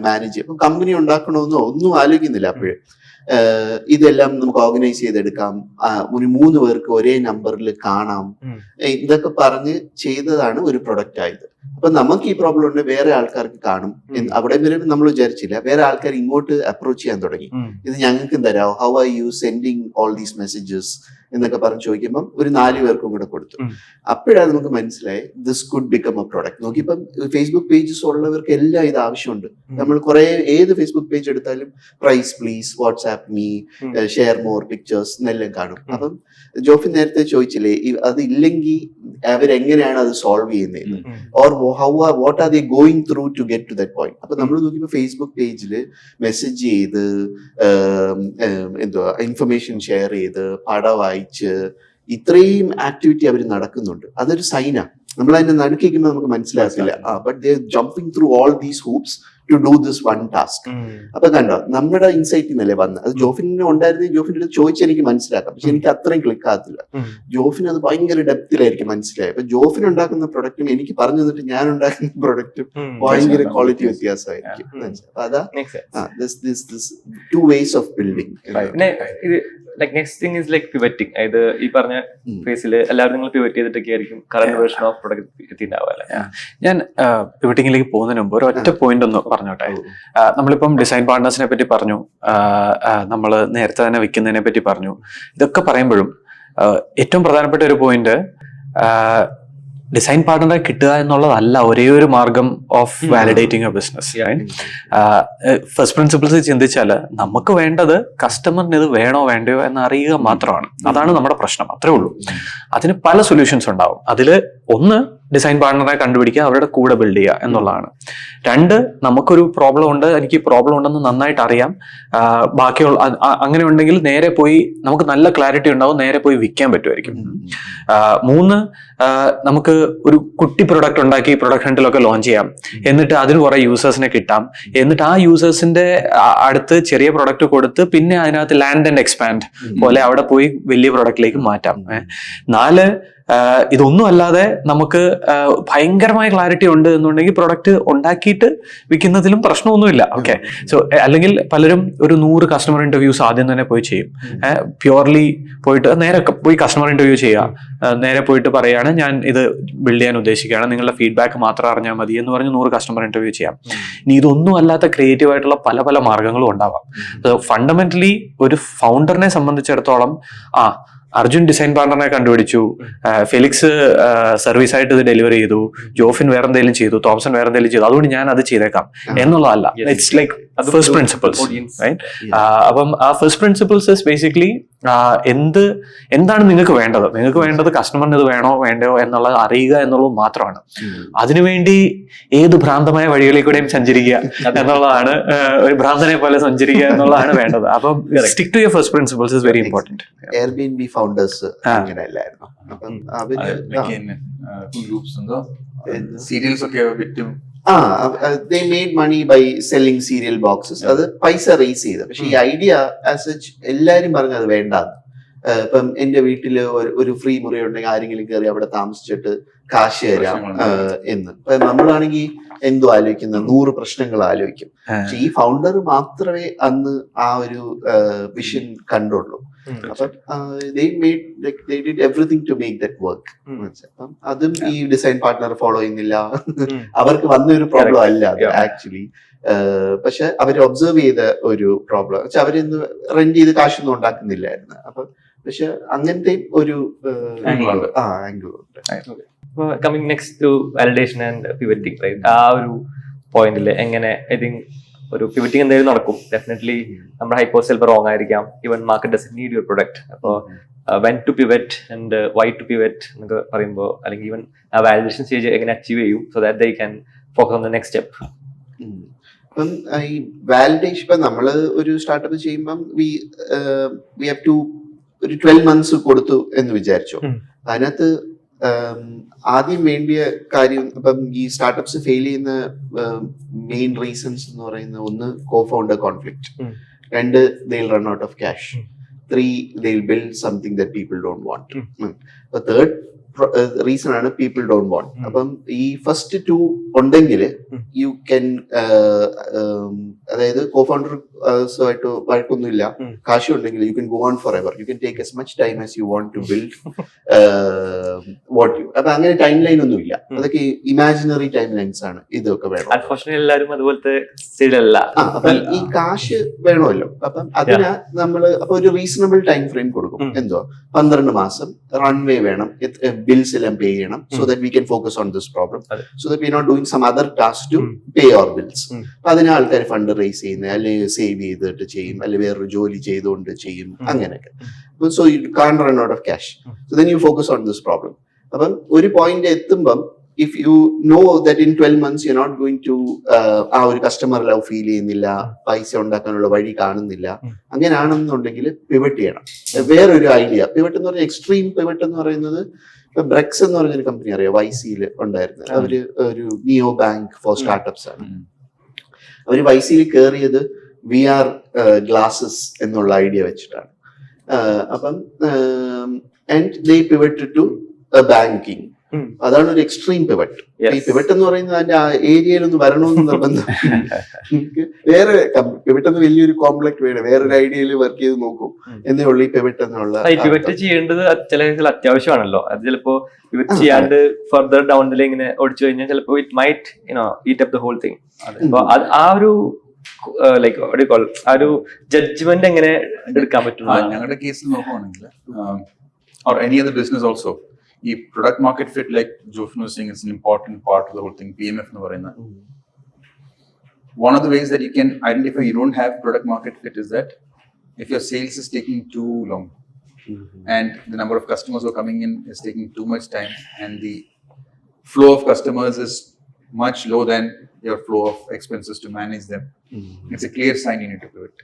മാനേജ് ചെയ്യും. അപ്പൊ കമ്പനി ഉണ്ടാക്കണമെന്നോ ഒന്നും ആലോചിക്കുന്നില്ല. അപ്പോഴേ ഇതെല്ലാം നമുക്ക് ഓർഗനൈസ് ചെയ്തെടുക്കാം, ഒരു 3 പേർക്ക് ഒരേ നമ്പറിൽ കാണാം, ഇതൊക്കെ പറഞ്ഞ് ചെയ്തതാണ് ഒരു പ്രൊഡക്റ്റ് ആയത്. അപ്പൊ നമുക്ക് ഈ പ്രോബ്ലം ഉണ്ട്, വേറെ ആൾക്കാർക്ക് കാണും. അവിടെ വരെ നമ്മൾ വിചാരിച്ചില്ല, വേറെ ആൾക്കാർ ഇങ്ങോട്ട് അപ്രോച്ച് ചെയ്യാൻ തുടങ്ങി. ഇത് ഞങ്ങൾക്കും തരാമോ, how are you sending all these messages എന്നൊക്കെ പറഞ്ഞ് ചോദിക്കുമ്പം ഒരു 4 പേർക്കും കൂടെ കൊടുത്തു. അപ്പോഴാണ് നമുക്ക് മനസ്സിലായി this could become a product. നോക്കിയപ്പം ഫേസ്ബുക്ക് പേജസ് ഉള്ളവർക്ക് എല്ലാം ഇത് ആവശ്യമുണ്ട്. നമ്മൾ കുറെ ഏത് ഫേസ്ബുക്ക് പേജ് എടുത്താലും price please, WhatsApp me, share more pictures എന്നെല്ലാം കാണും. അപ്പം ജോഫിൻ നേരത്തെ ചോദിച്ചില്ലേ അത് ഇല്ലെങ്കിൽ അവരെങ്ങനെയാണ് അത് സോൾവ് ചെയ്യുന്നത്, or what are they going through to get to that point. അപ്പൊ നമ്മൾ നോക്കിയപ്പോൾ ഫേസ്ബുക്ക് പേജിൽ മെസ്സേജ് ചെയ്ത് എന്തുവാ ഇൻഫർമേഷൻ ഷെയർ ചെയ്ത് പടം വായിച്ച് ഇത്രയും ആക്ടിവിറ്റി അവർ നടക്കുന്നുണ്ട്. അതൊരു സൈനാ. നമ്മൾ അതിനെ നടുക്കിക്കുമ്പോൾ നമുക്ക് മനസ്സിലാക്കില്ല. But they jumping through all these hoops to do this one task. അപ്പൊ കണ്ടോ നമ്മുടെ ഇൻസൈറ്റിൽ നിന്നല്ലേ വന്നത്. അത് ജോഫിനെ ഉണ്ടായിരുന്നെങ്കിൽ ജോഫിന്റെ അടുത്ത് ചോദിച്ചാൽ എനിക്ക് മനസ്സിലാക്കാം. പക്ഷെ എനിക്ക് അത്രയും ക്ലിക്ക് ആകത്തില്ല. ജോഫിന് അത് ഭയങ്കര ഡെപ്തിലായിരിക്കും മനസ്സിലായത്. അപ്പൊ ജോഫിൻ ഉണ്ടാക്കുന്ന പ്രൊഡക്റ്റും എനിക്ക് പറഞ്ഞു തന്നിട്ട് ഞാൻ ഉണ്ടാക്കുന്ന പ്രൊഡക്റ്റും ഭയങ്കര ക്വാളിറ്റി വ്യത്യാസമായിരിക്കും. അപ്പൊ അതാ two ways of building. Like next thing is like pivoting. അതായത് ഈ പറഞ്ഞ ഫേസിൽ എല്ലാവരും നിങ്ങൾ പിവറ്റ് ചെയ്തിട്ടൊക്കെ ആയിരിക്കും കറന്റ് വേർഷൻ ഓഫ് പ്രൊഡക്റ്റ് എത്തിണ്ടാവുക അല്ലേ? ഞാൻ പിവറ്റിംഗിലേക്ക് പോകുന്നതിന് മുമ്പ് ഒരു ഒറ്റ പോയിന്റ് ഒന്ന് പറഞ്ഞോട്ടെ. നമ്മളിപ്പം ഡിസൈൻ പാർട്ട്നേഴ്സിനെ പറ്റി പറഞ്ഞു, നമ്മൾ നേരത്തെ തന്നെ വിൽക്കുന്നതിനെ പറ്റി പറഞ്ഞു. ഇതൊക്കെ പറയുമ്പോഴും ഏറ്റവും പ്രധാനപ്പെട്ട ഒരു പോയിന്റ് ഡിസൈൻ പാർട്ട്ണറെ കിട്ടുക എന്നുള്ളതല്ല ഒരേ ഒരു മാർഗം of validating A business. First principles ചിന്തിച്ചാൽ നമുക്ക് വേണ്ടത് കസ്റ്റമറിന് ഇത് വേണോ വേണ്ടയോ എന്ന് അറിയുക മാത്രമാണ്. അതാണ് നമ്മുടെ പ്രശ്നം, അത്രേ ഉള്ളൂ. അതിന് പല സൊല്യൂഷൻസ് ഉണ്ടാവും. അതിൽ ഒന്ന് ഡിസൈൻ പാർട്ട്ണറെ കണ്ടുപിടിക്കുക, അവരുടെ കൂടെ ബിൽഡ് ചെയ്യുക എന്നുള്ളതാണ്. 2, നമുക്കൊരു പ്രോബ്ലം ഉണ്ട്, എനിക്ക് പ്രോബ്ലം ഉണ്ടെന്ന് നന്നായിട്ട് അറിയാം, ബാക്കിയുള്ള അങ്ങനെ ഉണ്ടെങ്കിൽ നേരെ പോയി നമുക്ക് നല്ല ക്ലാരിറ്റി ഉണ്ടാവും, നേരെ പോയി വിൽക്കാൻ പറ്റുമായിരിക്കും. 3, നമുക്ക് ഒരു കുട്ടി പ്രൊഡക്റ്റ് ഉണ്ടാക്കി പ്രൊഡക്റ്റ് ഹണ്ടിലൊക്കെ ലോഞ്ച് ചെയ്യാം, എന്നിട്ട് അതിന് കുറെ യൂസേഴ്സിനെ കിട്ടാം, എന്നിട്ട് ആ യൂസേഴ്സിന്റെ അടുത്ത് ചെറിയ പ്രൊഡക്റ്റ് കൊടുത്ത് പിന്നെ അതിനകത്ത് ലാൻഡ് ആൻഡ് എക്സ്പാൻഡ് പോലെ അവിടെ പോയി വലിയ പ്രൊഡക്റ്റിലേക്ക് മാറ്റാം. 4, ഇതൊന്നും അല്ലാതെ നമുക്ക് ഭയങ്കരമായ ക്ലാരിറ്റി ഉണ്ട് എന്നുണ്ടെങ്കിൽ പ്രൊഡക്റ്റ് ഉണ്ടാക്കിയിട്ട് വിൽക്കുന്നതിലും പ്രശ്നമൊന്നുമില്ല. ഓക്കെ, സോ അല്ലെങ്കിൽ പലരും ഒരു 100 കസ്റ്റമർ ഇന്റർവ്യൂസ് ആദ്യം തന്നെ പോയി ചെയ്യും. പ്യുവർലി പോയിട്ട് നേരെ പോയി കസ്റ്റമർ ഇന്റർവ്യൂ ചെയ്യുക, നേരെ പോയിട്ട് പറയാണ് ഞാൻ ഇത് ബിൽഡ് ചെയ്യാൻ ഉദ്ദേശിക്കുകയാണ്, നിങ്ങളുടെ ഫീഡ്ബാക്ക് മാത്രം അറിഞ്ഞാൽ മതി എന്ന് പറഞ്ഞ് 100 കസ്റ്റമർ ഇന്റർവ്യൂ ചെയ്യാം. ഇനി ഇതൊന്നും അല്ലാത്ത ക്രിയേറ്റീവ് ആയിട്ടുള്ള പല പല മാർഗങ്ങളും ഉണ്ടാവാം. ഫണ്ടമെന്റലി ഒരു ഫൗണ്ടറിനെ സംബന്ധിച്ചിടത്തോളം അർജുൻ ഡിസൈൻ പാർട്ണറിനെ കണ്ടുപിടിച്ചു, ഫെലിക്സ് സർവീസ് ആയിട്ട് ഇത് ഡെലിവറി ചെയ്തു, ജോഫിൻ വേറെ എന്തെങ്കിലും ചെയ്തു, തോംസൺ വേറെ എന്തെങ്കിലും ചെയ്തു, അതുകൊണ്ട് ഞാൻ അത് ചെയ്തേക്കാം എന്നുള്ളതല്ല. It's like first principles. അപ്പം ആ ഫസ്റ്റ് പ്രിൻസിപ്പിൾസ് ബേസിക്കലി എന്താണ് നിങ്ങൾക്ക് വേണ്ടത്, നിങ്ങൾക്ക് വേണ്ടത് കസ്റ്റമറിന് ഇത് വേണോ വേണ്ടയോ എന്നുള്ളത് അറിയുക എന്നുള്ളത് മാത്രമാണ്. അതിനുവേണ്ടി ഏത് ഭ്രാന്തമായ വഴികളിൽ കൂടെയും സഞ്ചരിക്കുക എന്നുള്ളതാണ്, ഒരു ഭ്രാന്തനെ പോലെ സഞ്ചരിക്കുക എന്നുള്ളതാണ് വേണ്ടത്. അപ്പം stick to your first principles is very important. Airbnb founders അങ്ങനെയല്ലായിരുന്നു. അപ്പം സീരിയൽസ് ഒക്കെ വിറ്റും they made money by selling cereal boxes. അത് പൈസ റേസ് ചെയ്ത്. പക്ഷെ ഈ ഐഡിയ ആസ് സച്ച് എല്ലാരും പറഞ്ഞത് വേണ്ട. ഇപ്പം എന്റെ വീട്ടില് ഒരു ഫ്രീ മുറി ഉണ്ടെങ്കിൽ ആരെങ്കിലും കയറി അവിടെ താമസിച്ചിട്ട് കാശ് തരാം എന്ന്. നമ്മളാണെങ്കിൽ എന്തോ ആലോചിക്കുന്ന 100 പ്രശ്നങ്ങൾ ആലോചിക്കും. പക്ഷെ ഈ ഫൗണ്ടർ മാത്രമേ അന്ന് ആ ഒരു വിഷൻ കണ്ടുള്ളൂ. അപ്പം they did everything to make that work. അപ്പം അതും ഈ ഡിസൈൻ പാർട്ട്ണർ ഫോളോ ചെയ്യുന്നില്ല, അവർക്ക് വന്ന ഒരു പ്രോബ്ലം അല്ല അത് ആക്ച്വലി. പക്ഷെ അവർ ഒബ്സർവ് ചെയ്ത ഒരു പ്രോബ്ലം വെച്ചാൽ അവരിന്ന് റെന്റ് ചെയ്ത് കാശൊന്നും ഉണ്ടാക്കുന്നില്ലായിരുന്നു. അപ്പൊ പക്ഷെ അങ്ങനത്തെ ഒരു ആംഗിൾ ഉണ്ട്. Coming next to validation and pivoting, right? ആ ഒരു പോയിന്റിൽ എങ്ങനെ ഐ തിങ്ക് ഒരു പിവറ്റിംഗ് എന്തായാലും നടക്കും. ഡെഫിനറ്റ്ലി നമ്മുടെ ഹൈപ്പോസ് ചിലപ്പോൾ റോങ് ആയിരിക്കാം. Even market doesn't need your product. അപ്പോൾ when to pivot and why to pivot എന്നൊക്കെ പറയുമ്പോൾ, അല്ലെങ്കിൽ ഈവൻ ആ വാലിഡേഷൻ സ്റ്റേജ് എങ്ങനെ അച്ചീവ് ചെയ്യും so that they can focus on the next step. ഇപ്പം ഈ വാലിഡേഷൻ ഇപ്പം നമ്മള് ഒരു സ്റ്റാർട്ടപ്പ് ചെയ്യുമ്പം വി ഹാവ് ടു ഒരു 12 months കൊടുത്തു എന്ന് വിചാരിച്ചു. അതിനകത്ത് ആദ്യം വേണ്ടിയ കാര്യം, ഇപ്പം ഈ സ്റ്റാർട്ടപ്സ് ഫെയിൽ ചെയ്യുന്ന മെയിൻ റീസൺസ് എന്ന് പറയുന്നത്, 1 co-founder conflict, 2 they'll run out of cash, 3 they'll build something that people don't want, 3rd reason ആണ് പീപ്പിൾ ഡോണ്ട് വാണ്ട്. അപ്പം ഈ ഫസ്റ്റ് 2 ഉണ്ടെങ്കിൽ യു ക്യാൻ, അതായത് കോ ഫൗണ്ടേഴ്സുമായിട്ട് വഴക്കൊന്നുമില്ല, കാശ് ഉണ്ടെങ്കിൽ you can go on for ever, you can take as much time as you want to build what you. അപ്പൊ അങ്ങനെ time line ഒന്നും ഇല്ല, അതൊക്കെ ഇമാജിനറി ടൈം ലൈൻസ് ആണ്. ഇതൊക്കെ വേണം. അൺഫോർച്യുനേറ്റ്ലി എല്ലാവരും അതുപോലത്തെ സ്റ്റേജിലല്ല. അപ്പം ഈ കാശ് വേണമല്ലോ. അപ്പം അതിന് നമ്മള് അപ്പൊ ഒരു റീസണബിൾ ടൈം ഫ്രെയിം കൊടുക്കും. എന്തോ 12 മാസം റൺവേ വേണം, ബിൽസ് എല്ലാം പേ ചെയ്യണം, so that we can focus on this problem, so that we not doing some other task to pay our bills. അപ്പൊ അതിന് ആൾക്കാർ ഫണ്ട് റേസ് ചെയ്യുന്നത്, അല്ലെങ്കിൽ സേവ് ചെയ്തിട്ട് ചെയ്യും, അല്ലെങ്കിൽ വേറൊരു ജോലി ചെയ്തുകൊണ്ട് ചെയ്യും, അങ്ങനെയൊക്കെ. So you can run out of cash, so then you focus on this problem. അപ്പം ഒരു പോയിന്റ് എത്തുമ്പം if you know that in 12 months you're not going to ആ ഒരു കസ്റ്റമർ ലവ് ഫീൽ ചെയ്യുന്നില്ല, പൈസ ഉണ്ടാക്കാനുള്ള വഴി കാണുന്നില്ല, അങ്ങനെയാണെന്നുണ്ടെങ്കിൽ പിവറ്റ് ചെയ്യണം. വേറൊരു ഐഡിയ പിവറ്റ് എന്ന് പറഞ്ഞാൽ എക്സ്ട്രീം പിവറ്റ് എന്ന് പറയുന്നത്, ഇപ്പൊ ബ്രെക്സ് എന്ന് പറഞ്ഞൊരു കമ്പനി അറിയാം, YC-യിൽ ഉണ്ടായിരുന്നത്. അവര് ഒരു നിയോ ബാങ്ക് ഫോർ സ്റ്റാർട്ടപ്സ് ആണ്. അവര് YC-യിൽ കയറിയത് VR ഗ്ലാസസ് എന്നുള്ള ഐഡിയ വെച്ചിട്ടാണ്. അപ്പം and they pivoted to banking. അതാണ് ഒരു എക്സ്ട്രീം പിവറ്റ്. ഈ പിവറ്റ് എന്ന് പറയുന്നത് അതിന്റെ ഏരിയയിലൊന്നും വരണമെന്ന് നിർബന്ധം. വേറെ പിവറ്റ് എന്ന് വലിയൊരു കോംപ്ലക്സ് വേണം, വേറൊരു ഐഡിയയിൽ വർക്ക് ചെയ്ത് നോക്കും എന്നേ ഉള്ളൂ ഈ പിവറ്റ് എന്നുള്ള. പിവറ്റ് ചെയ്യേണ്ടത് ചില അത്യാവശ്യമാണല്ലോ. അത് ചിലപ്പോ പിവറ്റ് ചെയ്യാണ്ട് ഫർദർ ഡൗണിൽ ഇങ്ങനെ ഓടിച്ചു കഴിഞ്ഞാൽ ചിലപ്പോ it might eat up the whole thing. അപ്പൊ ആ ഒരു ലൈക്ക് ആ ഒരു ജഡ്ജ്മെന്റ് എങ്ങനെ എടുക്കാൻ പറ്റും? ഞങ്ങളുടെ കേസിൽ നോക്കുവാണെങ്കിൽ or any other business also, ഈ product market fit, like Jofin was saying, is an important part of the whole thing. PMF എന്ന് പറയുന്ന one of the ways that you can identify you don't have product market fit is that if your sales is taking too long and the number of customers who are coming in is taking too much time and the flow of customers is much lower than your flow of expenses to manage them, it's a clear sign you need to pivot.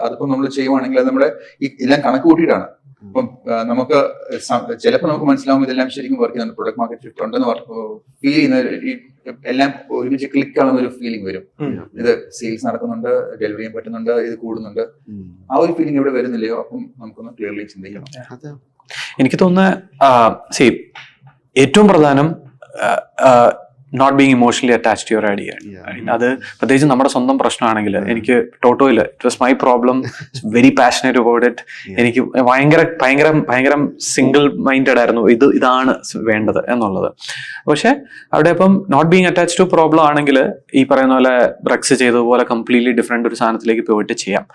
അതിപ്പോ നമ്മൾ ചെയ്യുവാണെങ്കിൽ അത് നമ്മുടെ എല്ലാം കണക്ക് കൂട്ടിയിട്ടാണ്. ഇപ്പം നമുക്ക് ചിലപ്പോൾ നമുക്ക് മനസ്സിലാവും ഇതെല്ലാം ശരിക്കും വർക്ക് ചെയ്യുന്നുണ്ട്, പ്രൊഡക്റ്റ് മാർക്കറ്റ് ഫിറ്റ് ഉണ്ടെന്ന് ഫീൽ ചെയ്യുന്ന എല്ലാം ഒരുമിച്ച് ക്ലിക്ക് ആവുന്ന ഒരു ഫീലിംഗ് വരും. ഇത് സെയിൽസ് നടക്കുന്നുണ്ട്, ഡെലിവറി ചെയ്യാൻ പറ്റുന്നുണ്ട്, ഇത് കൂടുന്നുണ്ട്, ആ ഒരു ഫീലിംഗ് ഇവിടെ വരുന്നില്ലയോ? അപ്പം നമുക്കൊന്ന് ക്ലിയർലി ചിന്തിക്കണം. എനിക്ക് തോന്നുന്ന ഏറ്റവും പ്രധാനം not being emotionally attached to your idea. അത് പ്രത്യേകിച്ച് നമ്മുടെ സ്വന്തം പ്രശ്നമാണെങ്കിൽ, എനിക്ക് ടോട്ടോയിൽ it was my problem, very passionate about it. എനിക്ക് ഭയങ്കര സിംഗിൾ മൈൻഡഡ് ആയിരുന്നു, ഇതാണ് വേണ്ടത് എന്നുള്ളത്. പക്ഷെ അവിടെ ഇപ്പം not being attached to problem ആണെങ്കിൽ ഈ പറയുന്ന പോലെ ബ്രെക്സ് ചെയ്തതുപോലെ കംപ്ലീറ്റ്ലി ഡിഫറെന്റ് ഒരു സാധനത്തിലേക്ക് പോയിട്ട് ചെയ്യാം.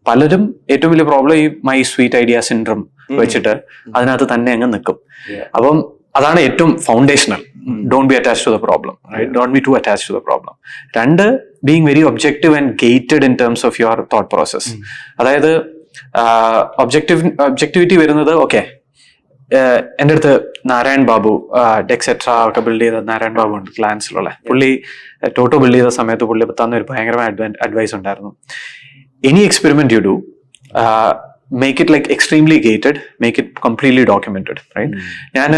പലരും ഏറ്റവും വലിയ പ്രോബ്ലം ഈ മൈ സ്വീറ്റ് ഐഡിയ സിൻഡ്രം വെച്ചിട്ട് അതിനകത്ത് തന്നെ അങ്ങ് നിൽക്കും. അപ്പം അതാണ് ഏറ്റവും foundational. Don't be attached to the problem, right? Don't be too attached to the problem. രണ്ട്, being very objective and gated in terms of your thought process. അതായത് ഒബ്ജക്ടിവിറ്റി വരുന്നത്, ഓക്കെ, എൻ്റെ അടുത്ത് നാരായൺ ബാബു ഡെക്സെട്ര ഒക്കെ ബിൽഡ് ചെയ്ത നാരായൺ ബാബു ഉണ്ട് ക്ലാൻസിലുള്ള. പുള്ളി ടോട്ടോ ബിൽഡ് ചെയ്ത സമയത്ത് പുള്ളി തന്ന ഒരു ഭയങ്കരമായ അഡ്വൈസ് ഉണ്ടായിരുന്നു. Any experiment you do, make it like extremely gated, make it completely documented, right? ഞാൻ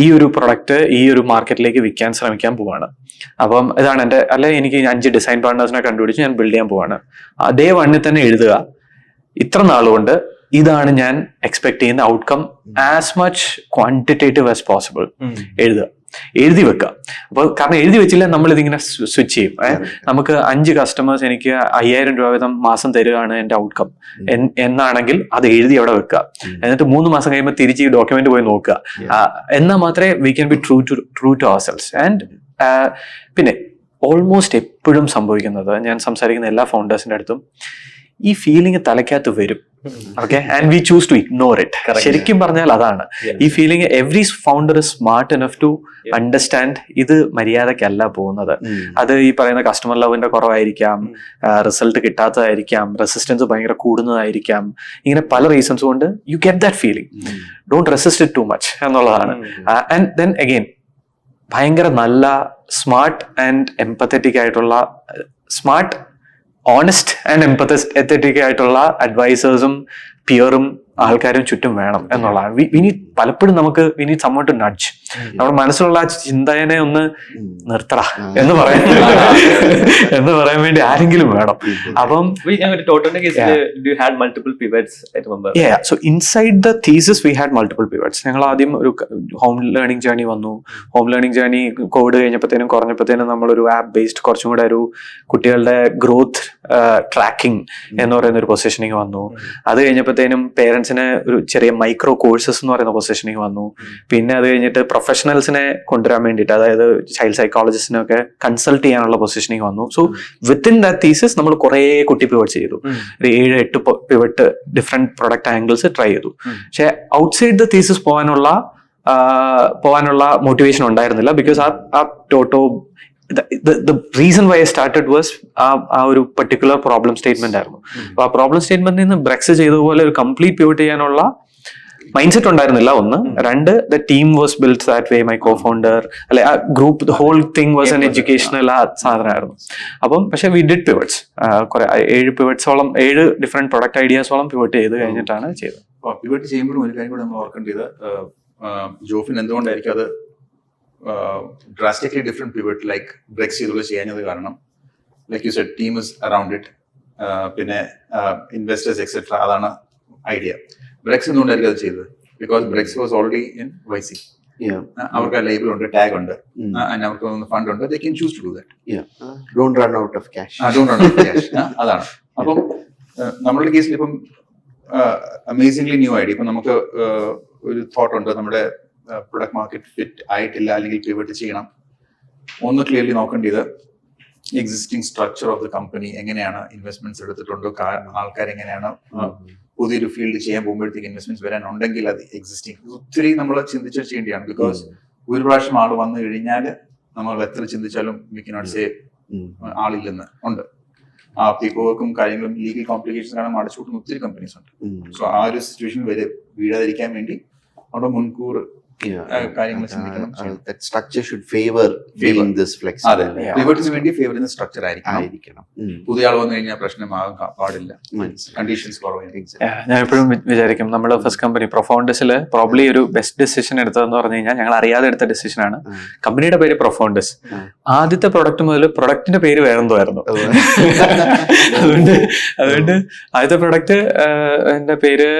ഈ ഒരു പ്രൊഡക്റ്റ് ഈ ഒരു മാർക്കറ്റിലേക്ക് വിൽക്കാൻ ശ്രമിക്കാൻ പോവാണ്. അപ്പം ഇതാണ് എൻ്റെ, അല്ലെ എനിക്ക് 5 ഡിസൈൻ പാർട്ട്നേഴ്സിനെ കണ്ടുപിടിച്ച് ഞാൻ ബിൽഡ് ചെയ്യാൻ പോവാണ്. അതേ വണ്ണിൽ തന്നെ എഴുതുക, ഇത്ര നാളുകൊണ്ട് ഇതാണ് ഞാൻ എക്സ്പെക്ട് ചെയ്യുന്ന outcome, as much quantitative as possible എഴുതുക, എഴുതി വെക്കുക. അപ്പോൾ കാരണം എഴുതി വെച്ചില്ല നമ്മൾ ഇതിങ്ങനെ സ്വിച്ച് ചെയ്യും. നമുക്ക് 5 കസ്റ്റമേഴ്സ് എനിക്ക് 5000 രൂപ വീതം മാസം തരികയാണ് എൻ്റെ ഔട്ട്കം എന്നാണെങ്കിൽ അത് എഴുതി അവിടെ വെക്കുക. എന്നിട്ട് 3 മാസം കഴിയുമ്പോൾ തിരിച്ച് ഈ ഡോക്യുമെന്റ് പോയി നോക്കുക. എന്നാൽ മാത്രമേ we can be true to ourselves. And പിന്നെ ഓൾമോസ്റ്റ് എപ്പോഴും സംഭവിക്കുന്നത്, ഞാൻ സംസാരിക്കുന്ന എല്ലാ ഫൗണ്ടേഴ്സിന്റെ അടുത്തും ഈ ഫീലിംഗ് തലയ്ക്കകത്ത് വരും. Okay, and we choose to ignore it. ശരിക്കും പറഞ്ഞാൽ അതാണ് ഈ feeling. Every founder is smart enough to understand ഇത് മര്യാദക്കല്ല പോകുന്നത്. അത് ഈ പറയുന്ന കസ്റ്റമർ ലവിന്റെ കുറവായിരിക്കാം, റിസൾട്ട് കിട്ടാത്തതായിരിക്കാം, റെസിസ്റ്റൻസ് ഭയങ്കര കൂടുന്നതായിരിക്കാം, ഇങ്ങനെ പല റീസൺസ് കൊണ്ട് you get that feeling. Don't resist it too much എന്നുള്ളതാണ്. ആൻഡ് ദെൻ അഗെയിൻ ഭയങ്കര നല്ല സ്മാർട്ട് ആൻഡ് എംപത്തറ്റിക് ആയിട്ടുള്ള, സ്മാർട്ട് ഓണസ്റ്റ് ആൻഡ് എംപത്തറ്റിക് ആയിട്ടുള്ള അഡ്വൈസേഴ്സും പിയറും ആൾക്കാരും ചുറ്റും വേണം എന്നുള്ളതാണ്. പലപ്പോഴും നമുക്ക് we need someone to nudge. നമ്മുടെ മനസ്സിലുള്ള ആ ചിന്തനെ ഒന്ന് നിർത്തടാ എന്ന് പറയാൻ എന്ന് പറയാൻ വേണ്ടി ആരെങ്കിലും വേണം. അപ്പം so inside the thesis we had multiple pivots. ഞങ്ങൾ ആദ്യം ഒരു ഹോം ലേണിംഗ് ജേർണി വന്നു. ഹോം ലേണിംഗ് ജേർണി കോവിഡ് കഴിഞ്ഞപ്പോഴത്തേനും കുറഞ്ഞപ്പോഴത്തേനും നമ്മളൊരു ആപ്പ് ബേസ്ഡ് കുറച്ചും കൂടെ ഒരു കുട്ടികളുടെ ഗ്രോത്ത് ട്രാക്കിംഗ് എന്ന് പറയുന്ന ഒരു പൊസിഷനിങ് വന്നു. അത് കഴിഞ്ഞപ്പോഴത്തേനും പേരൻസിന് ഒരു ചെറിയ മൈക്രോ കോഴ്സസ് എന്ന് പറയുന്ന പൊസിഷനിങ് വന്നു. പിന്നെ അത് കഴിഞ്ഞിട്ട് പ്രൊഫഷണൽസിനെ കൊണ്ടുവരാൻ വേണ്ടിയിട്ട്, അതായത് ചൈൽഡ് സൈക്കോളജിസ്റ്റിനൊക്കെ കൺസൾട്ട് ചെയ്യാനുള്ള പൊസിഷനിങ് വന്നു. സോ വിത്തിൻ ദാറ്റ് തീസിസ് നമ്മൾ കുറേ കുട്ടി പിവറ്റ് ചെയ്തു. ഒരു 7-8 pivot different product angles try ചെയ്തു. പക്ഷെ ഔട്ട്സൈഡ് ദ തീസിസ് പോകാനുള്ള മോട്ടിവേഷൻ ഉണ്ടായിരുന്നില്ല. ബിക്കോസ് ആ ടോട്ടോ the reason why I started was ആ ഒരു പെർട്ടിക്കുലർ പ്രോബ്ലം സ്റ്റേറ്റ്മെന്റ് ആയിരുന്നു. അപ്പൊ ആ പ്രോബ്ലം സ്റ്റേറ്റ്മെന്റിൽ നിന്ന് ബ്രെക്സ് ചെയ്തതുപോലെ ഒരു കംപ്ലീറ്റ് പിവറ്റ് ചെയ്യാനുള്ള മൈൻഡ് സെറ്റ് ഉണ്ടായിരുന്നില്ല. ഒന്ന്. രണ്ട്, the team was build that way. My co founder അല്ലെ ആ group, the whole thing was an educational ആ സാധനമായിരുന്നു. അപ്പം പക്ഷെ വി ഡിഡ് പിവറ്റ്സ്. 7 പിവറ്റ്സോളം 7 ഡിഫറെന്റ് പ്രൊഡക്റ്റ് ഐഡിയാസോളം പിവറ്റ് ചെയ്ത് കഴിഞ്ഞിട്ടാണ് ചെയ്തത്. പിവറ്റ് ചെയ്യുമ്പോഴും ഒരു കാര്യം കൂടെ നമ്മൾ ഓർക്കേണ്ടത്, ജോഫിൻ എന്തുകൊണ്ടായിരിക്കും അത് drastically different pivot like Brex ചെയ്തുള്ള ചെയ്യാനത് കാരണം, like you said, team is around it, പിന്നെ investors etc. അതാണ് ഐഡിയ. ബ്രെക്സ് എന്തുകൊണ്ടായിരിക്കും അത് ചെയ്തത്? Because Brex was already in YC. അവർക്ക് ലേബൽ ഉണ്ട്, ടാഗ് ഉണ്ട്, അവർക്ക് ഫണ്ട് ഉണ്ട്. They can choose to do that. Don't run out of cash. അതാണ്. അപ്പം നമ്മളുടെ കേസിൽ ഇപ്പം അമേസിംഗ്ലി ന്യൂ ഐഡിയ. ഇപ്പം നമുക്ക് ഒരു തോട്ട് ഉണ്ട്, നമ്മുടെ പ്രൊഡക്റ്റ് മാർക്കറ്റ് ഫിറ്റ് ആയിട്ടില്ല, അല്ലെങ്കിൽ പിവറ്റ് ചെയ്യണം. ഒന്ന് ക്ലിയർലി നോക്കേണ്ടത് existing structure of the company എങ്ങനെയാണ്, ഇൻവെസ്റ്റ്മെന്റ്സ് എടുത്തിട്ടുണ്ടോ, ആൾക്കാർ എങ്ങനെയാണ്, പുതിയൊരു ഫീൽഡ് ചെയ്യാൻ പോകുമ്പോഴത്തേക്ക് ഇൻവെസ്റ്റ്മെന്റ്സ് വരാനുണ്ടെങ്കിൽ അത് എക്സിസ്റ്റിംഗ് ഒത്തിരി നമ്മൾ ചിന്തിച്ച് ചെയ്യേണ്ടതാണ്. ബിക്കോസ് ഒരു പ്രാവശ്യം ആൾ വന്നു കഴിഞ്ഞാൽ നമ്മൾ എത്ര ചിന്തിച്ചാലും വി കനോട്ട് സേ ആളില്ലെന്ന് ഉണ്ട്. ആ പീപ്പർ വർക്കും കാര്യങ്ങളും ലീഗൽ കോംപ്ലിക്കേഷൻസ് കാരണം അടച്ചു കൂട്ടുന്ന ഒത്തിരി കമ്പനീസ് ഉണ്ട്. സോ ആ ഒരു സിറ്റുവേഷൻ വരെ വീഴാതിരിക്കാൻ വേണ്ടി അവിടെ മുൻകൂർ കാര്യങ്ങൾ ചിന്തിക്കണം. That structure should favor being this flexible. പിവറ്റിന് വേണ്ടി ഫേവർ ചെയ്യുന്ന സ്ട്രക്ചർ ആയിരിക്കണം. പുതിയ ആൾ വന്നു കഴിഞ്ഞാൽ പ്രശ്നമാകാൻ പാടില്ല. കണ്ടീഷൻസ് ഞാൻ എപ്പോഴും വിചാരിക്കും, നമ്മുടെ ഫസ്റ്റ് കമ്പനി പ്രൊഫൗണ്ടേഴ്സിൽ പ്രോബ്ലി ഒരു ബെസ്റ്റ് ഡിസിഷൻ എടുത്തതെന്ന് പറഞ്ഞു കഴിഞ്ഞാൽ ഞങ്ങൾ അറിയാതെ എടുത്ത ഡിസിഷനാണ്. കമ്പനിയുടെ പേര് പ്രൊഫൗണ്ടേഴ്സ്. ആദ്യത്തെ പ്രൊഡക്റ്റ് മുതൽ പ്രൊഡക്റ്റിന്റെ പേര് വേറെന്തോ ആയിരുന്നു. അതുകൊണ്ട് ആദ്യത്തെ പ്രൊഡക്റ്റ് എന്റെ പേര്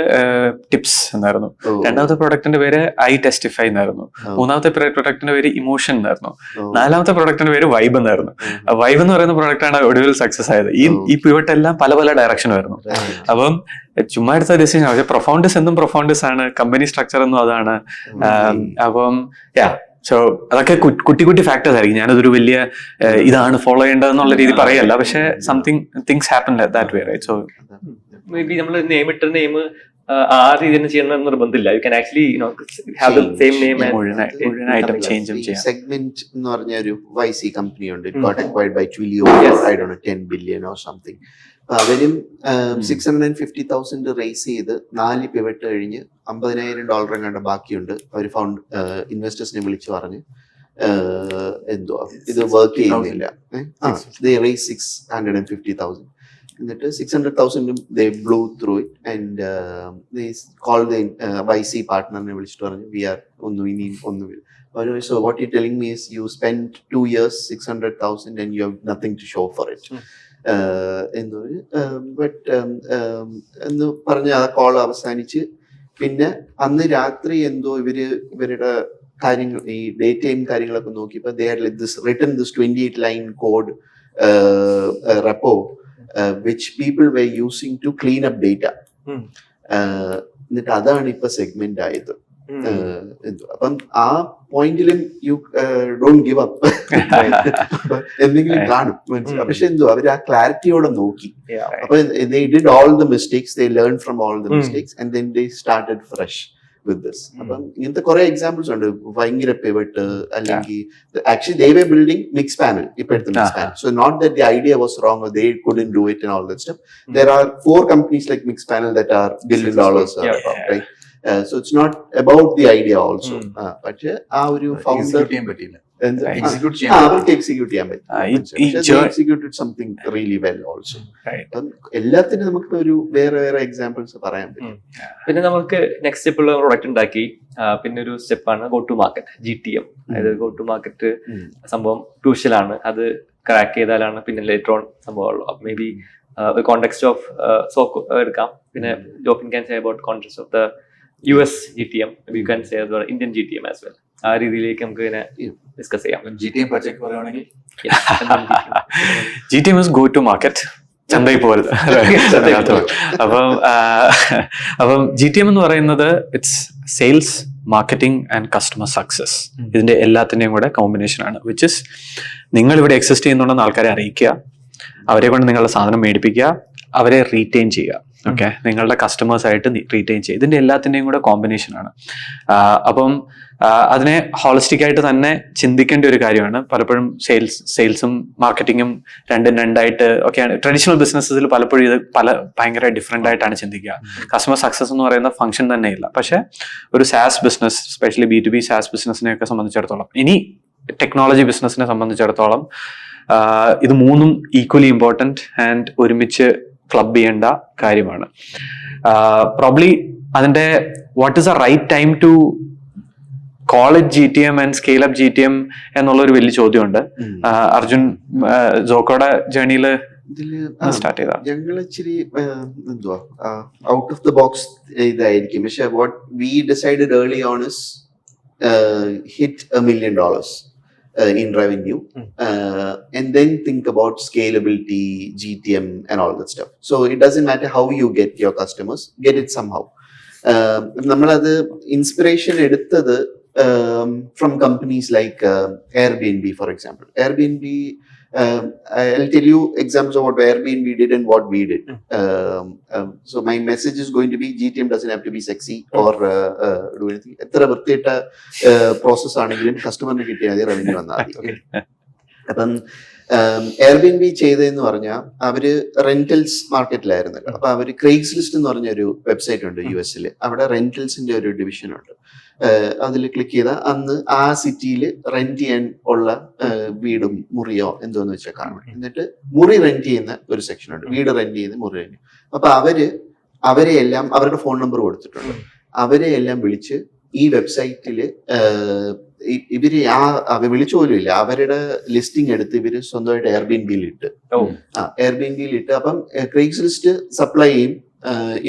ടിപ്സ് എന്നായിരുന്നു. രണ്ടാമത്തെ പ്രൊഡക്റ്റിന്റെ പേര് ഐ ടെസ്റ്റിഫൈ എന്നായിരുന്നു. മൂന്നാമത്തെ പ്രൊഡക്റ്റിന്റെ പേര് ഇമോഷൻ എന്നായിരുന്നു. നാലാമത്തെ പ്രൊഡക്റ്റിന്റെ പേര് വൈബ് എന്നായിരുന്നു. വൈബ് എന്ന് പറയുന്ന പ്രൊഡക്റ്റാണ് ഒടുവിൽ സക്സസ് ആയത്. ഈ പിവറ്റ് എല്ലാം പല പല ഡയറക്ഷൻ ആയിരുന്നു. അപ്പം ചുമ്മാ എടുത്ത ഡിസിഷൻ. പക്ഷെ പ്രൊഫൗണ്ടേഴ്സ് എന്നും പ്രൊഫൗണ്ടേഴ്സ് ആണ്, കമ്പനി സ്ട്രക്ചർ എന്നും അതാണ്. അപ്പം സോ അതൊക്കെ കുട്ടി കുട്ടി ഫാക്ടേഴ്സ് ആയിരിക്കും. ഞാനതൊരു വലിയ ഇതാണ് ഫോളോ ചെയ്യേണ്ടതെന്നുള്ള രീതി പറയല്ല. പക്ഷെ something things happen that way, right? So maybe നമ്മൾ നെയിം ഇട്ട നെയിം ആ രീതിയിൽ ചെയ്യണം നിർബന്ധമില്ല. You can actually have the same name മുഴുവനായിട്ടും ചേഞ്ച് ചെയ്യാം. സെഗ്മെന്റ് എന്ന് പറഞ്ഞ ഒരു YC കമ്പനി ഉണ്ട്. It got acquired by Twilio. I don't know, 10 billion or something. അവരും $650,000 റേസ് ചെയ്ത് 4 പിവറ്റ് കഴിഞ്ഞ് $50,000 എങ്ങാണ്ട് ബാക്കിയുണ്ട്. അവർ ഇൻവെസ്റ്റേഴ്സിനെ വിളിച്ചു പറഞ്ഞ് എന്തുവാ ഇത് വർക്ക് ചെയ്യുന്നില്ല. They raised $650,000. എന്നിട്ട് 600,000 they blew through it and they called the YC partner-നെ വിളിച്ചിട്ട് പറഞ്ഞു, we are ഒന്നുമില്ല. So what you're telling me is you spent 2 years 600,000 and you have nothing to show for it. എന്ന് പറഞ്ഞ് ആ call അവസാനിച്ച്. പിന്നെ അന്ന് രാത്രി എന്തോ ഇവരുടെ കാര്യങ്ങൾ, ഈ ഡേറ്റയും കാര്യങ്ങളൊക്കെ നോക്കിയപ്പോൾ they had written this 28-line code repo which people were using to clean up data. എന്നിട്ട് അതാണ് ഇപ്പൊ സെഗ്മെന്റ് ആയത്. അപ്പം ആ പോയിന്റിലും യു ഡോണ്ട് ഗിവ് അപ്പ്. എന്തെങ്കിലും കാണും, മനസ്സിലാവും. പക്ഷെ എന്തോ അവർ ആ ക്ലാരിറ്റിയോടെ നോക്കി. അപ്പൊ they did all the mistakes, they learned from all the mistakes and then they started fresh with this. അപ്പം ഇങ്ങനത്തെ കുറെ എക്സാമ്പിൾസ് ഉണ്ട്. ഭയങ്കര പിവറ്റ് അല്ലെങ്കിൽ actually they were building mixed panel, ഇപ്പോഴത്തെ mixed panel. So not that the idea was wrong or they couldn't do it and all that stuff. There are 4 companies like mixed panel that are $1 billion, right? So it's not about the idea also. പക്ഷെ ആ ഒരു founder execute ചെയ്യാൻ പറ്റിയില്ല. Execute അവർക്ക് execute ചെയ്യാൻ പറ്റും. Executed something really well also. എല്ലാത്തിനും നമുക്ക് ഒരു വേറെ വേറെ എക്സാമ്പിൾസ് പറയാൻ പറ്റും. പിന്നെ നമുക്ക് നെക്സ്റ്റ് സ്റ്റെപ്പുള്ള പ്രൊഡക്റ്റ് ഉണ്ടാക്കി, പിന്നെ ഒരു സ്റ്റെപ്പാണ് ഗോ ടു മാർക്കറ്റ്, GTM. അതായത് ഗോ ടു മാർക്കറ്റ് സംഭവം ക്രൂഷ്യലാണ്. അത് ക്രാക്ക് ചെയ്താലാണ് പിന്നെ ലേറ്റർ ഓൺ സംഭവമുള്ളൂ. അപ്പൊ may be context of Zoko എടുക്കാം. പിന്നെ Jofin can say about context of the US GTM, you can say Indian GTM as well. ആ രീതിയിലേക്ക് നമുക്ക് ഇതിനെ ഡിസ്കസ് ചെയ്യാം. GTM പച്ചക്ക് പറയുകയാണെങ്കിൽ GTM is go to market, ചന്തയിൽ പോലെ. അപ്പം GTM എന്ന് പറയുന്നത് it's sales, marketing and customer success. ഇതിന്റെ എല്ലാത്തിന്റെയും കൂടെ കോമ്പിനേഷൻ ആണ്. വിച്ച് ഇസ് നിങ്ങൾ ഇവിടെ എക്സിസ്റ്റ് ചെയ്യുന്നുണ്ടെന്ന് ആൾക്കാരെ അറിയിക്കുക, അവരെ കൊണ്ട് നിങ്ങളുടെ സാധനം മേടിപ്പിക്കുക, അവരെ റീറ്റെയിൻ ചെയ്യുക. ഓക്കെ, നിങ്ങളുടെ കസ്റ്റമേഴ്സ് ആയിട്ട് റീറ്റെയിൻ ചെയ്യുക. ഇതിന്റെ എല്ലാത്തിന്റെയും കൂടെ കോമ്പിനേഷൻ ആണ്. അപ്പം അതിനെ ഹോളിസ്റ്റിക് ആയിട്ട് തന്നെ ചിന്തിക്കേണ്ട ഒരു കാര്യമാണ്. പലപ്പോഴും സെയിൽസും മാർക്കറ്റിങ്ങും രണ്ടായിട്ട് ഒക്കെയാണ്. ട്രഡീഷണൽ ബിസിനസ്സിൽ പലപ്പോഴും ഇത് ഭയങ്കര ഡിഫറെന്റ് ആയിട്ടാണ് ചിന്തിക്കുക. കസ്റ്റമർ സക്സസ് എന്ന് പറയുന്ന ഫംഗ്ഷൻ തന്നെ ഇല്ല. പക്ഷെ ഒരു സാസ് ബിസിനസ്, സ്പെഷ്യലി B2B സാസ് ബിസിനസ്സിനെയൊക്കെ സംബന്ധിച്ചിടത്തോളം, ഇനി ടെക്നോളജി ബിസിനസ്സിനെ സംബന്ധിച്ചിടത്തോളം ഇത് മൂന്നും ഈക്വലി ഇമ്പോർട്ടൻറ്റ് ആൻഡ് ഒരുമിച്ച് ക്ലബ് ചെയ്യേണ്ട കാര്യമാണ്. പ്രോബ്ലി അതിന്റെ what is a right time to call it GTM and scale up GTM എന്നുള്ളൊരു വലിയ ചോദ്യമുണ്ട്. അർജുൻ, സോക്കോയുടെ ജേണിയിൽ സ്റ്റാർട്ട് ചെയ്ത ഞങ്ങൾ ഇച്ചിരി എന്തുവാ ഔട്ട് ഓഫ് ദ ബോക്സ് ഇതായിരിക്കും. പക്ഷെ what we decided early on is hit $1 million in revenue, and then think about scalability, GTM and all that stuff. So it doesn't matter how you get your customers, get it somehow. നമ്മളത് inspiration എടുത്തത് from companies like Airbnb, for example. Airbnb, I'll tell you examples of what Airbnb did and what we did. So my message is going to be GTM doesn't have to be sexy or do anything. എത്ര വൃത്തിയിട്ട process ആണെങ്കിലും കസ്റ്റമറിന് കിട്ടിയാൽ revenue വന്നാൽ മതി. അപ്പം Airbnb ചെയ്തതെന്ന് പറഞ്ഞാൽ അവര് റെന്റൽസ് മാർക്കറ്റിലായിരുന്നല്ലോ. അപ്പൊ അവര് ക്രെയ്ഗ്സ് ലിസ്റ്റ് എന്ന് പറഞ്ഞ ഒരു വെബ്സൈറ്റ് ഉണ്ട് US-ൽ. അവിടെ റെന്റൽസിന്റെ ഒരു ഡിവിഷൻ ഉണ്ട്. അതിൽ ക്ലിക്ക് ചെയ്താൽ അന്ന് ആ സിറ്റിയിൽ റെന്റ് ചെയ്യാൻ ഉള്ള വീടും മുറിയോ എന്തോന്ന് വെച്ചാൽ കാണും. എന്നിട്ട് മുറി റെന്റ് ചെയ്യുന്ന ഒരു സെക്ഷൻ ഉണ്ട്, വീട് റെന്റ് ചെയ്യുന്ന മുറി റെന്റ്. അപ്പൊ അവരെയെല്ലാം അവരുടെ ഫോൺ നമ്പർ കൊടുത്തിട്ടുണ്ട്. അവരെയെല്ലാം വിളിച്ച് ഈ വെബ്സൈറ്റില് ഇവര് വിളിച്ചു പോലും ഇല്ല, അവരുടെ ലിസ്റ്റിംഗ് എടുത്ത് ഇവര് സ്വന്തമായിട്ട് Airbnb-ൽ ഇട്ട് Airbnb-ൽ ഇട്ട് അപ്പം ക്രെയ്ഗ്സ് ലിസ്റ്റ് സപ്ലൈ ചെയ്യും,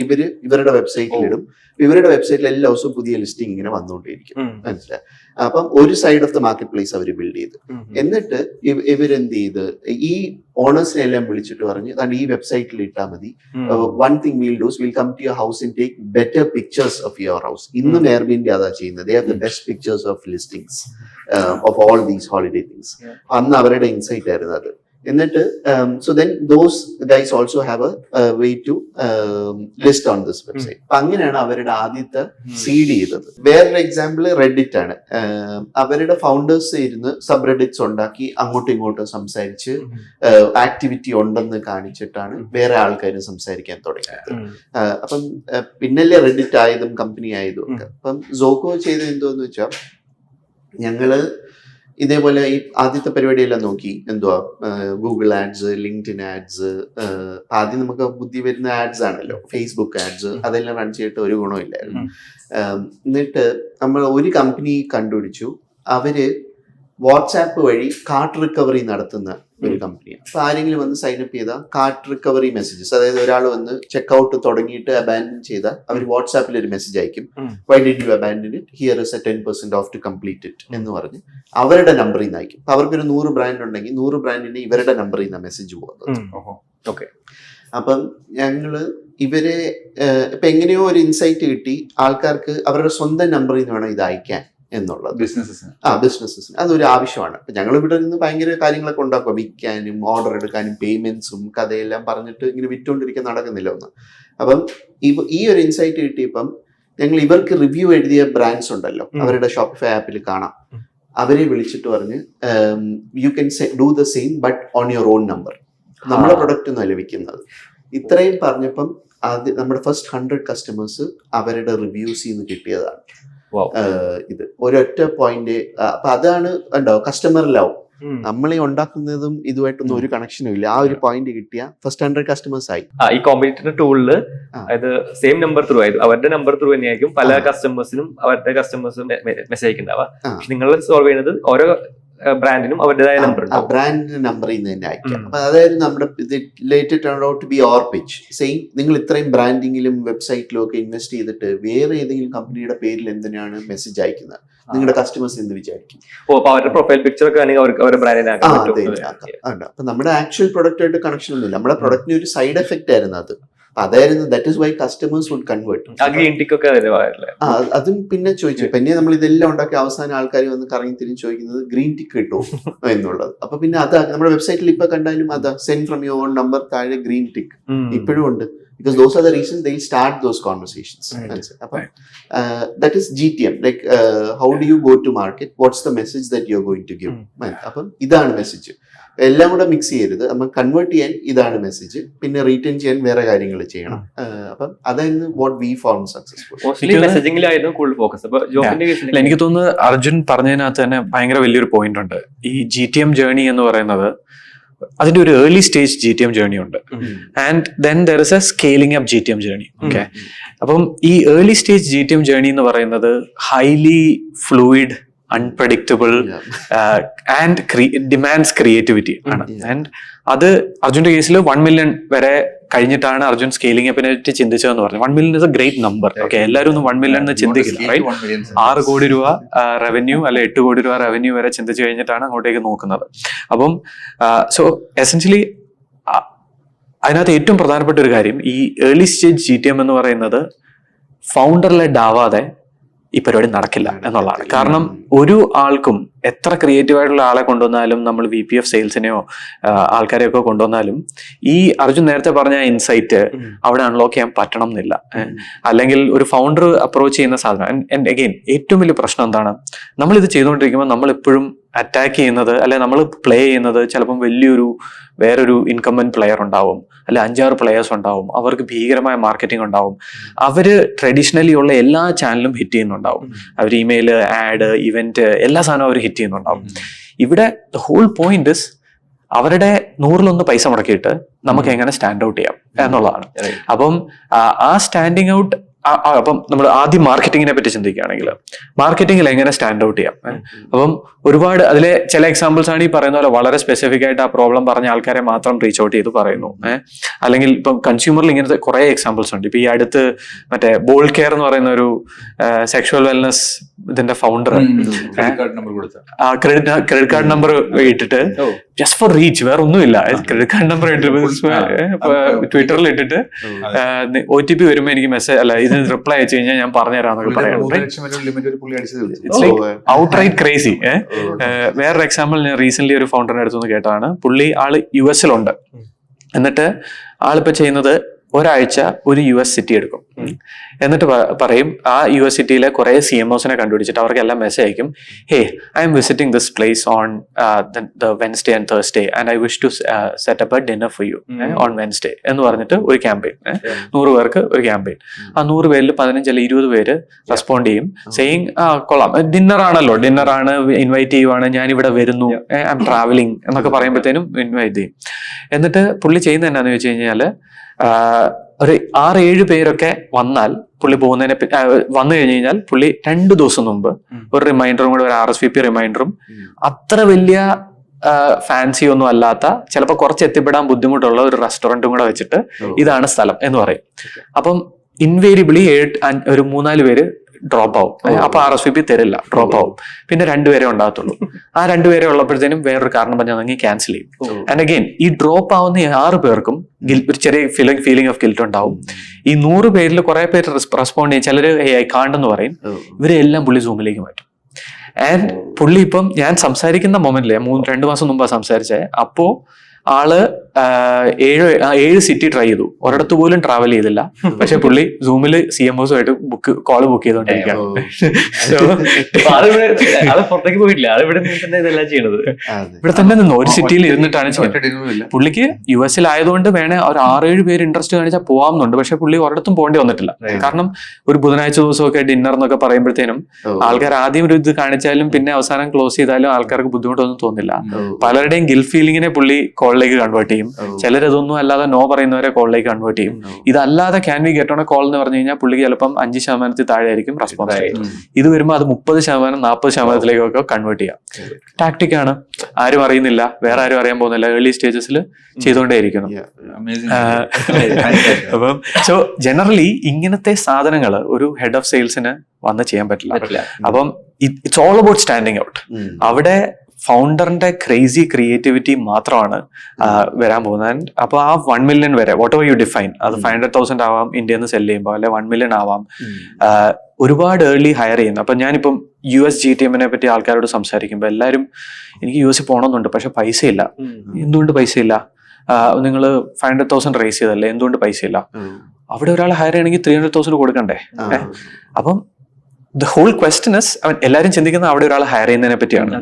ഇവരുടെ വെബ്സൈറ്റിൽ ഇടും. ഇവരുടെ വെബ്സൈറ്റിൽ എല്ലാ ദിവസവും പുതിയ ലിസ്റ്റിംഗ് ഇങ്ങനെ വന്നുകൊണ്ടിരിക്കും. മനസ്സിലായി? അപ്പം ഒരു side of the marketplace അവർ ബിൽഡ് ചെയ്ത്, എന്നിട്ട് ഇവരെന്ത് ചെയ്ത് ഈ ഓണേഴ്സിനെ എല്ലാം വിളിച്ചിട്ട് പറഞ്ഞ് അതാണ് ഈ വെബ്സൈറ്റിൽ ഇട്ടാൽ മതി. One thing will does will come to your house and take better pictures of your house. ഇന്നും Airbnb അതാ ചെയ്യുന്നത്. They have the best pictures of listings of all these holiday things. അന്ന് അവരുടെ ഇൻസൈറ്റ് ആയിരുന്നു അത്. എന്നിട്ട് so then those guys also have a way to list on this website. അപ്പൊ അങ്ങനെയാണ് അവരുടെ ആദ്യത്തെ സീഡ് ചെയ്തത്. വേറൊരു എക്സാമ്പിൾ റെഡിറ്റ് ആണ്. അവരുടെ ഫൗണ്ടേഴ്സ് ഇരുന്ന് സബ് റെഡിറ്റ്സ് ഉണ്ടാക്കി അങ്ങോട്ടും ഇങ്ങോട്ടും സംസാരിച്ച് ആക്ടിവിറ്റി ഉണ്ടെന്ന് കാണിച്ചിട്ടാണ് വേറെ ആൾക്കാർ സംസാരിക്കാൻ തുടങ്ങിയത്. അപ്പം പിന്നല്ലേ റെഡിറ്റ് ആയതും കമ്പനി ആയതും ഒക്കെ. അപ്പം സോക്കോ ചെയ്തത് എന്തോന്ന് വെച്ചാൽ ഞങ്ങള് ഇതേപോലെ ഈ ആദ്യത്തെ പരിപാടിയെല്ലാം നോക്കി. എന്തുവാ ഗൂഗിൾ ആഡ്സ്, ലിങ്ക്ഡിൻ ആഡ്സ്, ആദ്യം നമുക്ക് ബുദ്ധി വരുന്ന ആഡ്സ് ആണല്ലോ, ഫേസ്ബുക്ക് ആഡ്സ്, അതെല്ലാം റൺ ചെയ്തിട്ട് ഒരു ഗുണമില്ലായിരുന്നു. എന്നിട്ട് നമ്മൾ ഒരു കമ്പനി കണ്ടുപിടിച്ചു. അവര് വാട്സാപ്പ് വഴി കാർട്ട് റിക്കവറി നടത്തുന്ന ഒരു കമ്പനിയാണ്. അപ്പൊ ആരെങ്കിലും വന്ന് സൈനപ്പ് ചെയ്താൽ കാർട്ട് റിക്കവറി മെസ്സേജസ്, അതായത് ഒരാൾ വന്ന് ചെക്ക്ഔട്ട് തുടങ്ങിയിട്ട് അബാൻഡൻ ചെയ്താൽ അവർ വാട്സാപ്പിൽ ഒരു മെസ്സേജ് അയക്കും, why did you abandon it, here is A 10% of two complete it എന്ന് പറഞ്ഞ് അവരുടെ നമ്പറിൽ നിന്ന് അയക്കും. അപ്പൊ അവർക്കൊരു 100 ബ്രാൻഡ് ഉണ്ടെങ്കിൽ 100 ബ്രാൻഡിന് ഇവരുടെ നമ്പറിൽ നിന്ന് മെസ്സേജ് പോകുന്നത്. ഓക്കെ. അപ്പം ഞങ്ങള് ഇവരെ ഇപ്പൊ എങ്ങനെയോ ഒരു ഇൻസൈറ്റ് കിട്ടി, ആൾക്കാർക്ക് അവരുടെ സ്വന്തം നമ്പറിൽ നിന്ന് വേണം ഇത് അയക്കാൻ എന്നുള്ളത്. ബിസിനസ്സസിന് അതൊരു ആവശ്യമാണ്. അപ്പൊ ഞങ്ങൾ ഇവിടെ നിന്ന് ഭയങ്കര കാര്യങ്ങളൊക്കെ ഉണ്ടാക്കുക, വിൽക്കാനും ഓർഡർ എടുക്കാനും പേയ്മെന്റ്സും കഥയെല്ലാം പറഞ്ഞിട്ട് ഇങ്ങനെ വിറ്റുകൊണ്ടിരിക്കാൻ നടക്കുന്നില്ല ഒന്ന്. അപ്പം ഈ ഒരു ഇൻസൈറ്റ് കിട്ടിയപ്പം ഞങ്ങൾ ഇവർക്ക് റിവ്യൂ എഴുതിയ ബ്രാൻഡ്സ് ഉണ്ടല്ലോ, അവരുടെ ഷോപ്പിഫൈ ആപ്പിൽ കാണാം. അവരെ വിളിച്ചിട്ട് പറഞ്ഞ് you can do the same but on your own number, നമ്മുടെ പ്രൊഡക്റ്റ് ഒന്നും അല്ല വിൽക്കുന്നത്. ഇത്രയും പറഞ്ഞപ്പം ആദ്യം നമ്മുടെ ഫസ്റ്റ് 100 കസ്റ്റമേഴ്സ് അവരുടെ റിവ്യൂസിൽ നിന്ന് കിട്ടിയതാണ്. ഇത് ഒരൊറ്റ പോയിന്റ്. അപ്പൊ അതാണ് ഉണ്ടോ കസ്റ്റമർ ലവ്. നമ്മളീ ഉണ്ടാക്കുന്നതും ഇതുമായിട്ടൊന്നും ഒരു കണക്ഷനും ഇല്ല. ആ ഒരു പോയിന്റ് കിട്ടിയ ഫസ്റ്റ് 100 കസ്റ്റമേഴ്സ് ആയി. ഈ കോമ്പറ്റീറ്റർ ടൂളില് അതായത് സെയിം നമ്പർ ത്രൂ ആയിരുന്നു, അവരുടെ നമ്പർ ത്രൂ തന്നെയായിരിക്കും പല കസ്റ്റമേഴ്സിനും അവരുടെ കസ്റ്റമേഴ്സും മെസ്സേജ് അയക്കുന്നുണ്ടാവുക. പക്ഷെ നിങ്ങൾ സോൾവ് ചെയ്യുന്നത് ഓരോ ബ്രാൻഡിനും അവരുടേതായ നമ്പർ, ബ്രാൻഡിന്റെ നമ്പറിൽ നിന്ന് തന്നെ അയക്കാം. അപ്പൊ അതായത് നമ്മുടെ ഇത് later turn out to be our pitch same. നിങ്ങൾ ഇത്രയും ബ്രാൻഡിങ്ങിലും വെബ്സൈറ്റിലും ഒക്കെ ഇൻവെസ്റ്റ് ചെയ്തിട്ട് വേറെ ഏതെങ്കിലും കമ്പനിയുടെ പേരിൽ എന്തിനാണ് മെസ്സേജ് അയക്കുന്നത്? നിങ്ങളുടെ കസ്റ്റമേഴ്സ് എന്ത് വിചാരിക്കും? അവരുടെ പ്രൊഫൈൽ പിക്ചർ ഒക്കെ ആണെങ്കിൽ അവരുടെ ബ്രാൻഡിനെ അപ്പൊ നമ്മുടെ ആക്ച്വൽ പ്രൊഡക്റ്റ് ആയിട്ട് കണക്ഷൻ ഒന്നുമില്ല. നമ്മുടെ പ്രൊഡക്റ്റിന് ഒരു സൈഡ് എഫക്റ്റ് ആയിരുന്നു അത്. അതായിരുന്നു that is why customers would convert. അതും പിന്നെ ചോദിച്ചു. പിന്നെ നമ്മൾ ഇതെല്ലാം ഉണ്ടാക്കി അവസാനം ആൾക്കാർ വന്ന് കറങ്ങി തിരിഞ്ഞ് ചോദിക്കുന്നത് ഗ്രീൻ ടിക്ക് കിട്ടുമോ എന്നുള്ളത്. അപ്പൊ പിന്നെ അതാ നമ്മുടെ വെബ്സൈറ്റിൽ ഇപ്പൊ കണ്ടാലും അതാ send from your own number താഴെ ഗ്രീൻ ടിക്ക് ഇപ്പോഴും ഉണ്ട്. Because those are the reasons they'll start those conversations. That is GTM. Like, how do you go to market? What's the message that you're going to give? അപ്പം ഇതാണ് message. എല്ലാം കൂടെ mix ചെയ്യരുത്. നമ്മൾ convert ചെയ്യാൻ ഇതാണ് മെസ്സേജ്, പിന്നെ retain ചെയ്യാൻ വേറെ കാര്യങ്ങൾ ചെയ്യണം. അപ്പം അതായിരുന്നു വാട്ട് വി ഫൗണ്ട് സക്സസ്ഫുൾ. എനിക്ക് തോന്നുന്നു അർജുൻ പറഞ്ഞതിനകത്ത് തന്നെ ഭയങ്കര വലിയൊരു പോയിന്റ് ഉണ്ട്. ഈ GTM ജേർണി എന്ന് പറയുന്നത് അതിന്റെ ഒരു ഏർലി സ്റ്റേജ് GTM ജേർണി ഉണ്ട്, and then there is A scaling up GTM journey. Okay, അപ്പം ഈ ഏർലി സ്റ്റേജ് GTM ജേർണി എന്ന് പറയുന്നത് highly fluid, unpredictable and demands creativity ആണ്. ആൻഡ് അത് അർജുന്റെ കേസിൽ 1 million വരെ കഴിഞ്ഞിട്ടാണ് അർജുൻ സ്കെയിലിംഗ് അപ്പിനെ പറ്റി ചിന്തിച്ചതെന്ന് പറഞ്ഞു. 1 million is A great number. Okay, എല്ലാവരും ഒന്നും 1 million എന്ന് ചിന്തിക്കില്ല, റൈറ്റ്? 6 കോടി രൂപ റവന്യൂ അല്ലെ 8 കോടി രൂപ റവന്യൂ വരെ ചിന്തിച്ചു കഴിഞ്ഞിട്ടാണ് അങ്ങോട്ടേക്ക് നോക്കുന്നത്. അപ്പം സോ എസെൻഷ്യലി അതിനകത്ത് ഏറ്റവും പ്രധാനപ്പെട്ട ഒരു കാര്യം, ഈ ഏർലി സ്റ്റേജ് GTM എന്ന് പറയുന്നത് ഫൗണ്ടർ ലെഡ് ആവാതെ ഈ പരിപാടി നടക്കില്ല എന്നുള്ളതാണ്. കാരണം ഒരു ആൾക്കും എത്ര ക്രിയേറ്റീവ് ആയിട്ടുള്ള ആളെ കൊണ്ടുവന്നാലും, നമ്മൾ VP of സെയിൽസിനെയോ ആൾക്കാരെയൊക്കെ കൊണ്ടുവന്നാലും, ഈ അർജുൻ നേരത്തെ പറഞ്ഞ ഇൻസൈറ്റ് അവിടെ അൺലോക്ക് ചെയ്യാൻ പറ്റണം എന്നില്ല. അല്ലെങ്കിൽ ഒരു ഫൗണ്ടർ അപ്രോച്ച് ചെയ്യുന്ന സാധനം, ആൻഡ് അഗെയിൻ ഏറ്റവും വലിയ പ്രശ്നം എന്താണ്, നമ്മൾ ഇത് ചെയ്തുകൊണ്ടിരിക്കുമ്പോൾ നമ്മൾ എപ്പോഴും അറ്റാക്ക് ചെയ്യുന്നത്, അല്ലെ നമ്മൾ പ്ലേ ചെയ്യുന്നത് ചിലപ്പം വേറൊരു ഇൻകംബന്റ് പ്ലെയർ ഉണ്ടാവും, അല്ലെ 5-6 പ്ലെയേഴ്സ് ഉണ്ടാവും, അവർക്ക് ഭീകരമായ മാർക്കറ്റിംഗ് ഉണ്ടാവും, അവര് ട്രഡീഷണലി ഉള്ള എല്ലാ ചാനലും ഹിറ്റ് ചെയ്യുന്നുണ്ടാവും, അവർ ഇമെയിൽ, ആഡ്, ഇവന്റ്, എല്ലാ സാധനവും അവർ ഹിറ്റ് ചെയ്യുന്നുണ്ടാവും. ഇവിടെ ദ ഹോൾ പോയിന്റ് ഇസ് അവരുടെ 100-1 പൈസ മുടക്കിയിട്ട് നമുക്ക് എങ്ങനെ സ്റ്റാൻഡ് ഔട്ട് ചെയ്യാം എന്നുള്ളതാണ്. അപ്പം ആ സ്റ്റാൻഡിങ് ഔട്ട്, അപ്പം നമ്മൾ ആദ്യം മാർക്കറ്റിങ്ങിനെ പറ്റി ചിന്തിക്കുകയാണെങ്കിൽ മാർക്കറ്റിംഗിൽ എങ്ങനെ സ്റ്റാൻഡ് ഔട്ട് ചെയ്യാം. അപ്പം ഒരുപാട് അതിലെ ചില എക്സാമ്പിൾസ് ആണ് ഈ പറയുന്ന പോലെ വളരെ സ്പെസിഫിക് ആയിട്ട് ആ പ്രോബ്ലം പറഞ്ഞ ആൾക്കാരെ മാത്രം റീച്ച് ഔട്ട് ചെയ്ത് പറയുന്നു. അല്ലെങ്കിൽ ഇപ്പം കൺസ്യൂമറിൽ ഇങ്ങനത്തെ കുറെ എക്സാമ്പിൾസ് ഉണ്ട്. ഇപ്പൊ ഈ അടുത്ത് മറ്റേ ബോൾ കെയർ എന്ന് പറയുന്ന ഒരു സെക്ഷുവൽ വെൽനസ് ഇതിന്റെ ഫൗണ്ടർ ക്രെഡിറ്റ് കാർഡ് നമ്പർ ഇട്ടിട്ട് ജസ്റ്റ് ഫോർ റീച്ച്, വേറെ ഒന്നുമില്ല, ക്രെഡിറ്റ് കാർഡ് നമ്പർ ട്വിറ്ററിൽ ഇട്ടിട്ട് OTP വരുമ്പോ എനിക്ക് മെസ്സേജ് അല്ല ഇത് റിപ്ലൈ അയച്ചു കഴിഞ്ഞാൽ ഞാൻ പറഞ്ഞുതരാന്നൊക്കെ പറയാറുണ്ട്. Outright crazy. വേറൊരു എക്സാമ്പിൾ ഞാൻ റീസെന്റ് ഒരു ഫൗണ്ടറിന്റെ അടുത്തുനിന്ന് കേട്ടതാണ്. ആള് US-ലുണ്ട്. എന്നിട്ട് ആളിപ്പോ ചെയ്യുന്നത് ഒരാഴ്ച ഒരു US സിറ്റി എടുക്കും. എന്നിട്ട് പറയും ആ US സിറ്റിയിലെ കുറെ CMOസിനെ കണ്ടുപിടിച്ചിട്ട് അവർക്കെല്ലാം മെസ്സേജ് അയക്കും, hey I'm visiting this place on the Wednesday and Thursday and I wish to set up a dinner for you on Wednesday എന്ന് പറഞ്ഞിട്ട് ഒരു ക്യാമ്പയിൻ, 100 പേർക്ക് ഒരു ക്യാമ്പയിൻ. ആ 100 പേരിൽ 15 അല്ലെങ്കിൽ 20 പേര് റെസ്പോണ്ട് ചെയ്യും, സെയിങ് കൊള്ളാം, ഡിന്നറാണല്ലോ, ഡിന്നറാണ്, ഇൻവൈറ്റ് ചെയ്യുവാണ്, ഞാൻ ഇവിടെ വരുന്നു, ഐ എം ട്രാവലിംഗ് എന്നൊക്കെ പറയുമ്പോഴത്തേനും ഇൻവൈറ്റ് ചെയ്യും. എന്നിട്ട് പുള്ളി ചെയ്യുന്നത് എന്നാന്ന് വെച്ച് കഴിഞ്ഞാല് ഒരു 6-7 പേരൊക്കെ വന്നാൽ പുള്ളി വന്നു കഴിഞ്ഞ് കഴിഞ്ഞാൽ പുള്ളി 2 ദിവസം മുമ്പ് ഒരു റിമൈൻഡറും കൂടെ, ഒരു RSVP റിമൈൻഡറും, അത്ര വലിയ ഫാൻസി ഒന്നും അല്ലാത്ത, ചിലപ്പോൾ കുറച്ച് എത്തിപ്പെടാൻ ബുദ്ധിമുട്ടുള്ള ഒരു റെസ്റ്റോറൻറ്റും കൂടെ വെച്ചിട്ട് ഇതാണ് സ്ഥലം എന്ന് പറയും. അപ്പം ഇൻവേരിയബിളി ഒരു 3-4 പേര് ഡ്രോപ്പ് ആവും. അപ്പൊ RSVP തരില്ല, ഡ്രോപ്പ് ആവും. പിന്നെ 2 പേരെ ഉണ്ടാകത്തുള്ളൂ. ആ 2 പേരെ ഉള്ളപ്പോഴത്തേനും വേറൊരു കാരണം പറഞ്ഞാൽ ക്യാൻസൽ ചെയ്യും. ആൻഡ് അഗെയിൻ ഈ ഡ്രോപ്പ് ആവുന്ന 6 പേർക്കും ഒരു ചെറിയ ഫീലിംഗ് ഓഫ് ഗിൽറ്റ് ഉണ്ടാവും. ഈ 100 പേരിൽ കുറെ പേര് റെസ്പോണ്ട് ചെയ്യും, ചിലര് ഐ കാണ്ടെന്ന് പറയും. ഇവരെല്ലാം പുള്ളി സൂമിലേക്ക് മാറ്റും. ആൻഡ് പുള്ളി ഇപ്പം ഞാൻ സംസാരിക്കുന്ന മൊമെന്റിലെ 2 മാസം മുമ്പാണ് സംസാരിച്ചത്, അപ്പോ ആള് 7 സിറ്റി ട്രൈ ചെയ്തു, ഒരിടത്ത് പോലും ട്രാവൽ ചെയ്തില്ല. പക്ഷെ പുള്ളി സൂമിൽ CMOs ആയിട്ട് കോള് ബുക്ക് ചെയ്തോണ്ടിരിക്കുകയാണ്. ആള് പുറത്തേക്ക് പോയിട്ടില്ല, ആള് ഇവിടെ നിന്ന് തന്നെ ഇതെല്ലാം ചെയ്യണത്. ഇവിടെ തന്നെ നിന്ന് ഒരു സിറ്റിയിൽ ഇരുന്നിട്ടാണ് ചെയ്യുന്നത്. പുള്ളിക്ക് US ആയതുകൊണ്ട് വേണേ ഒരു 6-7 പേര് ഇൻട്രസ്റ്റ് കാണിച്ചാൽ പോവാമെന്നുണ്ട്. പക്ഷെ പുള്ളി ഒരിടത്തും പോകേണ്ടി വന്നിട്ടില്ല. കാരണം ഒരു ബുധനാഴ്ച ദിവസമൊക്കെ ഡിന്നർ എന്നൊക്കെ പറയുമ്പോഴത്തേനും ആൾക്കാർ ആദ്യം ഒരു ഇത് കാണിച്ചാലും പിന്നെ അവസാനം ക്ലോസ് ചെയ്താലും ആൾക്കാർക്ക് ബുദ്ധിമുട്ടൊന്നും തോന്നില്ല. പലരുടെയും ഗിൽറ്റ് ഫീലിങ്ങിനെ പുള്ളി കോളിലേക്ക് കൺവേർട്ട് ചെയ്യും. ചിലരതൊന്നും അല്ലാതെ നോ പറയുന്നവരെ കോളിലേക്ക് കൺവേർട്ട് ചെയ്യും. ഇതല്ലാതെ can we get on A call എന്ന് പറഞ്ഞു കഴിഞ്ഞാൽ പുള്ളിക്ക് ചിലപ്പം 5% താഴെ ആയിരിക്കും റെസ്പോൺസ്. ഇത് വരുമ്പോൾ അത് 30%, 40%ലേക്കൊക്കെ കൺവേർട്ട് ചെയ്യാം. ടാക്ടിക് ആണ്, ആരും അറിയുന്നില്ല, വേറെ ആരും അറിയാൻ പോകുന്നില്ല, ഏർലി സ്റ്റേജസിൽ ചെയ്തുകൊണ്ടേയിരിക്കുന്നു. അപ്പം സോ ജനറലി ഇങ്ങനത്തെ സാധനങ്ങൾ ഒരു ഹെഡ് ഓഫ് സെയിൽസിന് വന്ന് ചെയ്യാൻ പറ്റില്ല. അപ്പം it's all about standing out. അവിടെ ഫൗണ്ടറിന്റെ ക്രേസി ക്രിയേറ്റിവിറ്റി മാത്രമാണ് വരാൻ പോകുന്നത്. അപ്പൊ ആ 1 million വരെ വാട്ട് എവർ യു ഡിഫൈൻ, അത് 500,000 ആവാം ഇന്ത്യയിൽ നിന്ന് സെല് ചെയ്യുമ്പോൾ, അല്ലെ 1 million ആവാം. ഒരുപാട് ഏർലി ഹയർ ചെയ്യുന്നു. അപ്പൊ ഞാനിപ്പം US GTMനെ പറ്റി ആൾക്കാരോട് സംസാരിക്കുമ്പോൾ എല്ലാവരും എനിക്ക് US പോകണമെന്നുണ്ട്, പക്ഷെ പൈസ ഇല്ല. എന്തുകൊണ്ട് പൈസ ഇല്ല? നിങ്ങൾ 500,000 റേസ് ചെയ്തല്ലേ, എന്തുകൊണ്ട് പൈസ ഇല്ല? അവിടെ ഒരാൾ ഹയർ ചെയ്യണമെങ്കിൽ 300,000 കൊടുക്കണ്ടേ? അപ്പം ദ ഹോൾ ക്വസ്റ്റൻ ഇസ്, എല്ലാവരും ചിന്തിക്കുന്നത് അവിടെ ഒരാൾ ഹയർ ചെയ്യുന്നതിനെ പറ്റിയാണ്.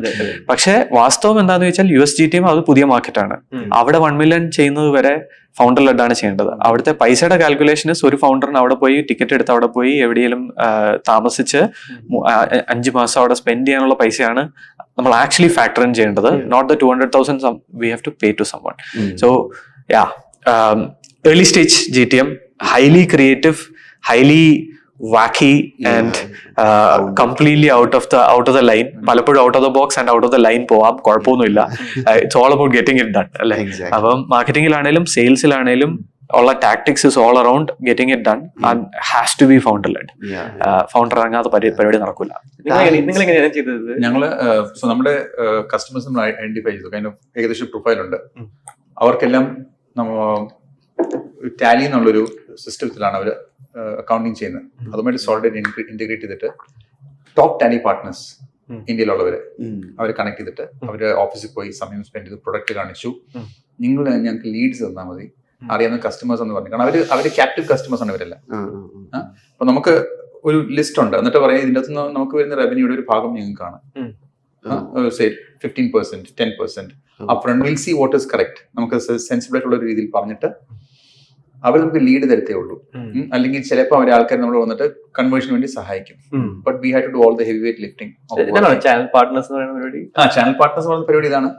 പക്ഷെ വാസ്തവം എന്താന്ന് വെച്ചാൽ US GTM അത് പുതിയ മാർക്കറ്റാണ്. അവിടെ 1 million ചെയ്യുന്നത് വരെ ഫൗണ്ടർ ലെഡാണ് ചെയ്യേണ്ടത്. അവിടുത്തെ പൈസയുടെ കാൽക്കുലേഷൻസ് ഒരു ഫൗണ്ടറിന് അവിടെ പോയി ടിക്കറ്റ് എടുത്ത് അവിടെ പോയി എവിടെയെങ്കിലും താമസിച്ച് 5 മാസം അവിടെ സ്പെൻഡ് ചെയ്യാനുള്ള പൈസയാണ് നമ്മൾ ആക്ച്വലി ഫാക്ടർ ഇൻ ചെയ്യേണ്ടത്. Not the 200,000 we have to pay to someone. So early stage GTM, highly creative, highly wacky and completely out of the line. പലപ്പോഴും out of the box and out of the line പോവാം, കുഴപ്പമൊന്നുമില്ല. It's all about getting it done അല്ലേ? അപ്പം മാർക്കറ്റിംഗിലാണേലും സെയിൽസിലാണേലും ഉള്ള tactics is all around getting it done and has to be founder led. Founder ഇറങ്ങാതെ പരിപാടി നടക്കില്ല. നിങ്ങൾ എങ്ങനെയാണ് ചെയ്തത്? ഞങ്ങള് നമ്മുടെ കസ്റ്റമേഴ്സ് നമ്മൾ ഐഡന്റിഫൈ ചെയ്തു. ഏകദേശം പ്രൊഫൈൽ ഉണ്ട്. അവർക്കെല്ലാം ടാലി എന്നുള്ളൊരു സിസ്റ്റത്തിലാണ് അവർ അക്കൗണ്ടിങ് ചെയ്യുന്നത്. അതുമായിട്ട് സോൾഡ് ഇന്റഗ്രേറ്റ് ചെയ്തിട്ട് ടോപ്പ് ടാലി പാർട്ട്നേഴ്സ് ഇന്ത്യയിലുള്ളവര് അവരെ കണക്ട് ചെയ്തിട്ട് അവര് ഓഫീസിൽ പോയി സമയം സ്പെൻഡ് ചെയ്ത് പ്രൊഡക്റ്റ് കാണിച്ചു. നിങ്ങൾ ഞങ്ങൾക്ക് ലീഡ്സ് തന്നാൽ മതി, അറിയാവുന്ന കസ്റ്റമേഴ്സ് എന്ന് പറഞ്ഞു. കാരണം അവര് ക്യാപ്റ്റീവ് കസ്റ്റമേഴ്സ് ആണ് ഇവരെല്ലാം. അപ്പൊ നമുക്ക് ഒരു ലിസ്റ്റ് ഉണ്ട്. എന്നിട്ട് പറയാം ഇതിൻ്റെ അകത്ത് നമുക്ക് വരുന്ന റവന്യൂയുടെ ഒരു ഭാഗം ഞങ്ങൾക്കാണ്. 15%, 10%. Upfront will see what is correct. നമുക്ക് സെൻസിബിൾ ആയിട്ടുള്ള ഒരു രീതിയിൽ പറഞ്ഞിട്ട് അവർ നമുക്ക് ലീഡ് തരത്തേ ഉള്ളൂ. അല്ലെങ്കിൽ ചിലപ്പോൾ അവരെ ആൾക്കാർ നമ്മൾ വന്നിട്ട് കൺവേർഷന് വേണ്ടി സഹായിക്കും. But we have to do all the heavy weight lifting. Channel partners channel partners പറയുന്ന പരിപാടി ഇതാണ്.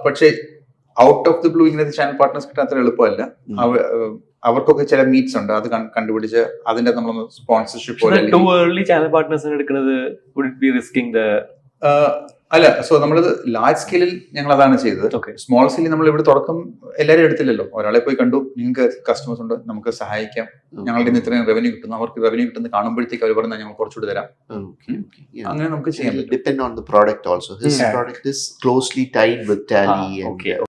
പക്ഷേ ഔട്ട് ഓഫ് ദി ബ്ലൂ ഇങ്ങനത്തെ ചാനൽ പാർട്ട്നേഴ്സ് കിട്ടാൻ അത്ര എളുപ്പമല്ല. അവർക്കൊക്കെ ചില മീറ്റ്സ് ഉണ്ട്, അത് കണ്ടുപിടിച്ച് അതിന്റെ നമ്മളൊന്ന് സ്പോൺസർഷിപ്പ് ചാനൽ പാർട്ട്നേഴ്സിന് എടുക്കുന്നത് അല്ല. സോ നമ്മളത് ലാർജ് സ്കെയിലിൽ ഞങ്ങൾ അതാണ് ചെയ്തത്. സ്മോൾ സ്കെയിലിൽ നമ്മൾ ഇവിടെ തുടക്കം എല്ലാവരും എടുത്തില്ലല്ലോ. ഒരാളെ പോയി കണ്ടു, നിങ്ങൾക്ക് കസ്റ്റമേഴ്സ് ഉണ്ട്, നമുക്ക് സഹായിക്കാം, ഞങ്ങളുടെ ഇന്ന് ഇത്രയും റവന്യൂ കിട്ടുന്നു. അവർക്ക് റവന്യൂ കിട്ടുന്നത് കാണുമ്പോഴത്തേക്ക് അവർ പറഞ്ഞാൽ ഞങ്ങൾ കുറച്ചുകൂടി തരാം. അങ്ങനെ നമുക്ക് ചെയ്യാം. Depend on the product also. His product is closely tied with Tally and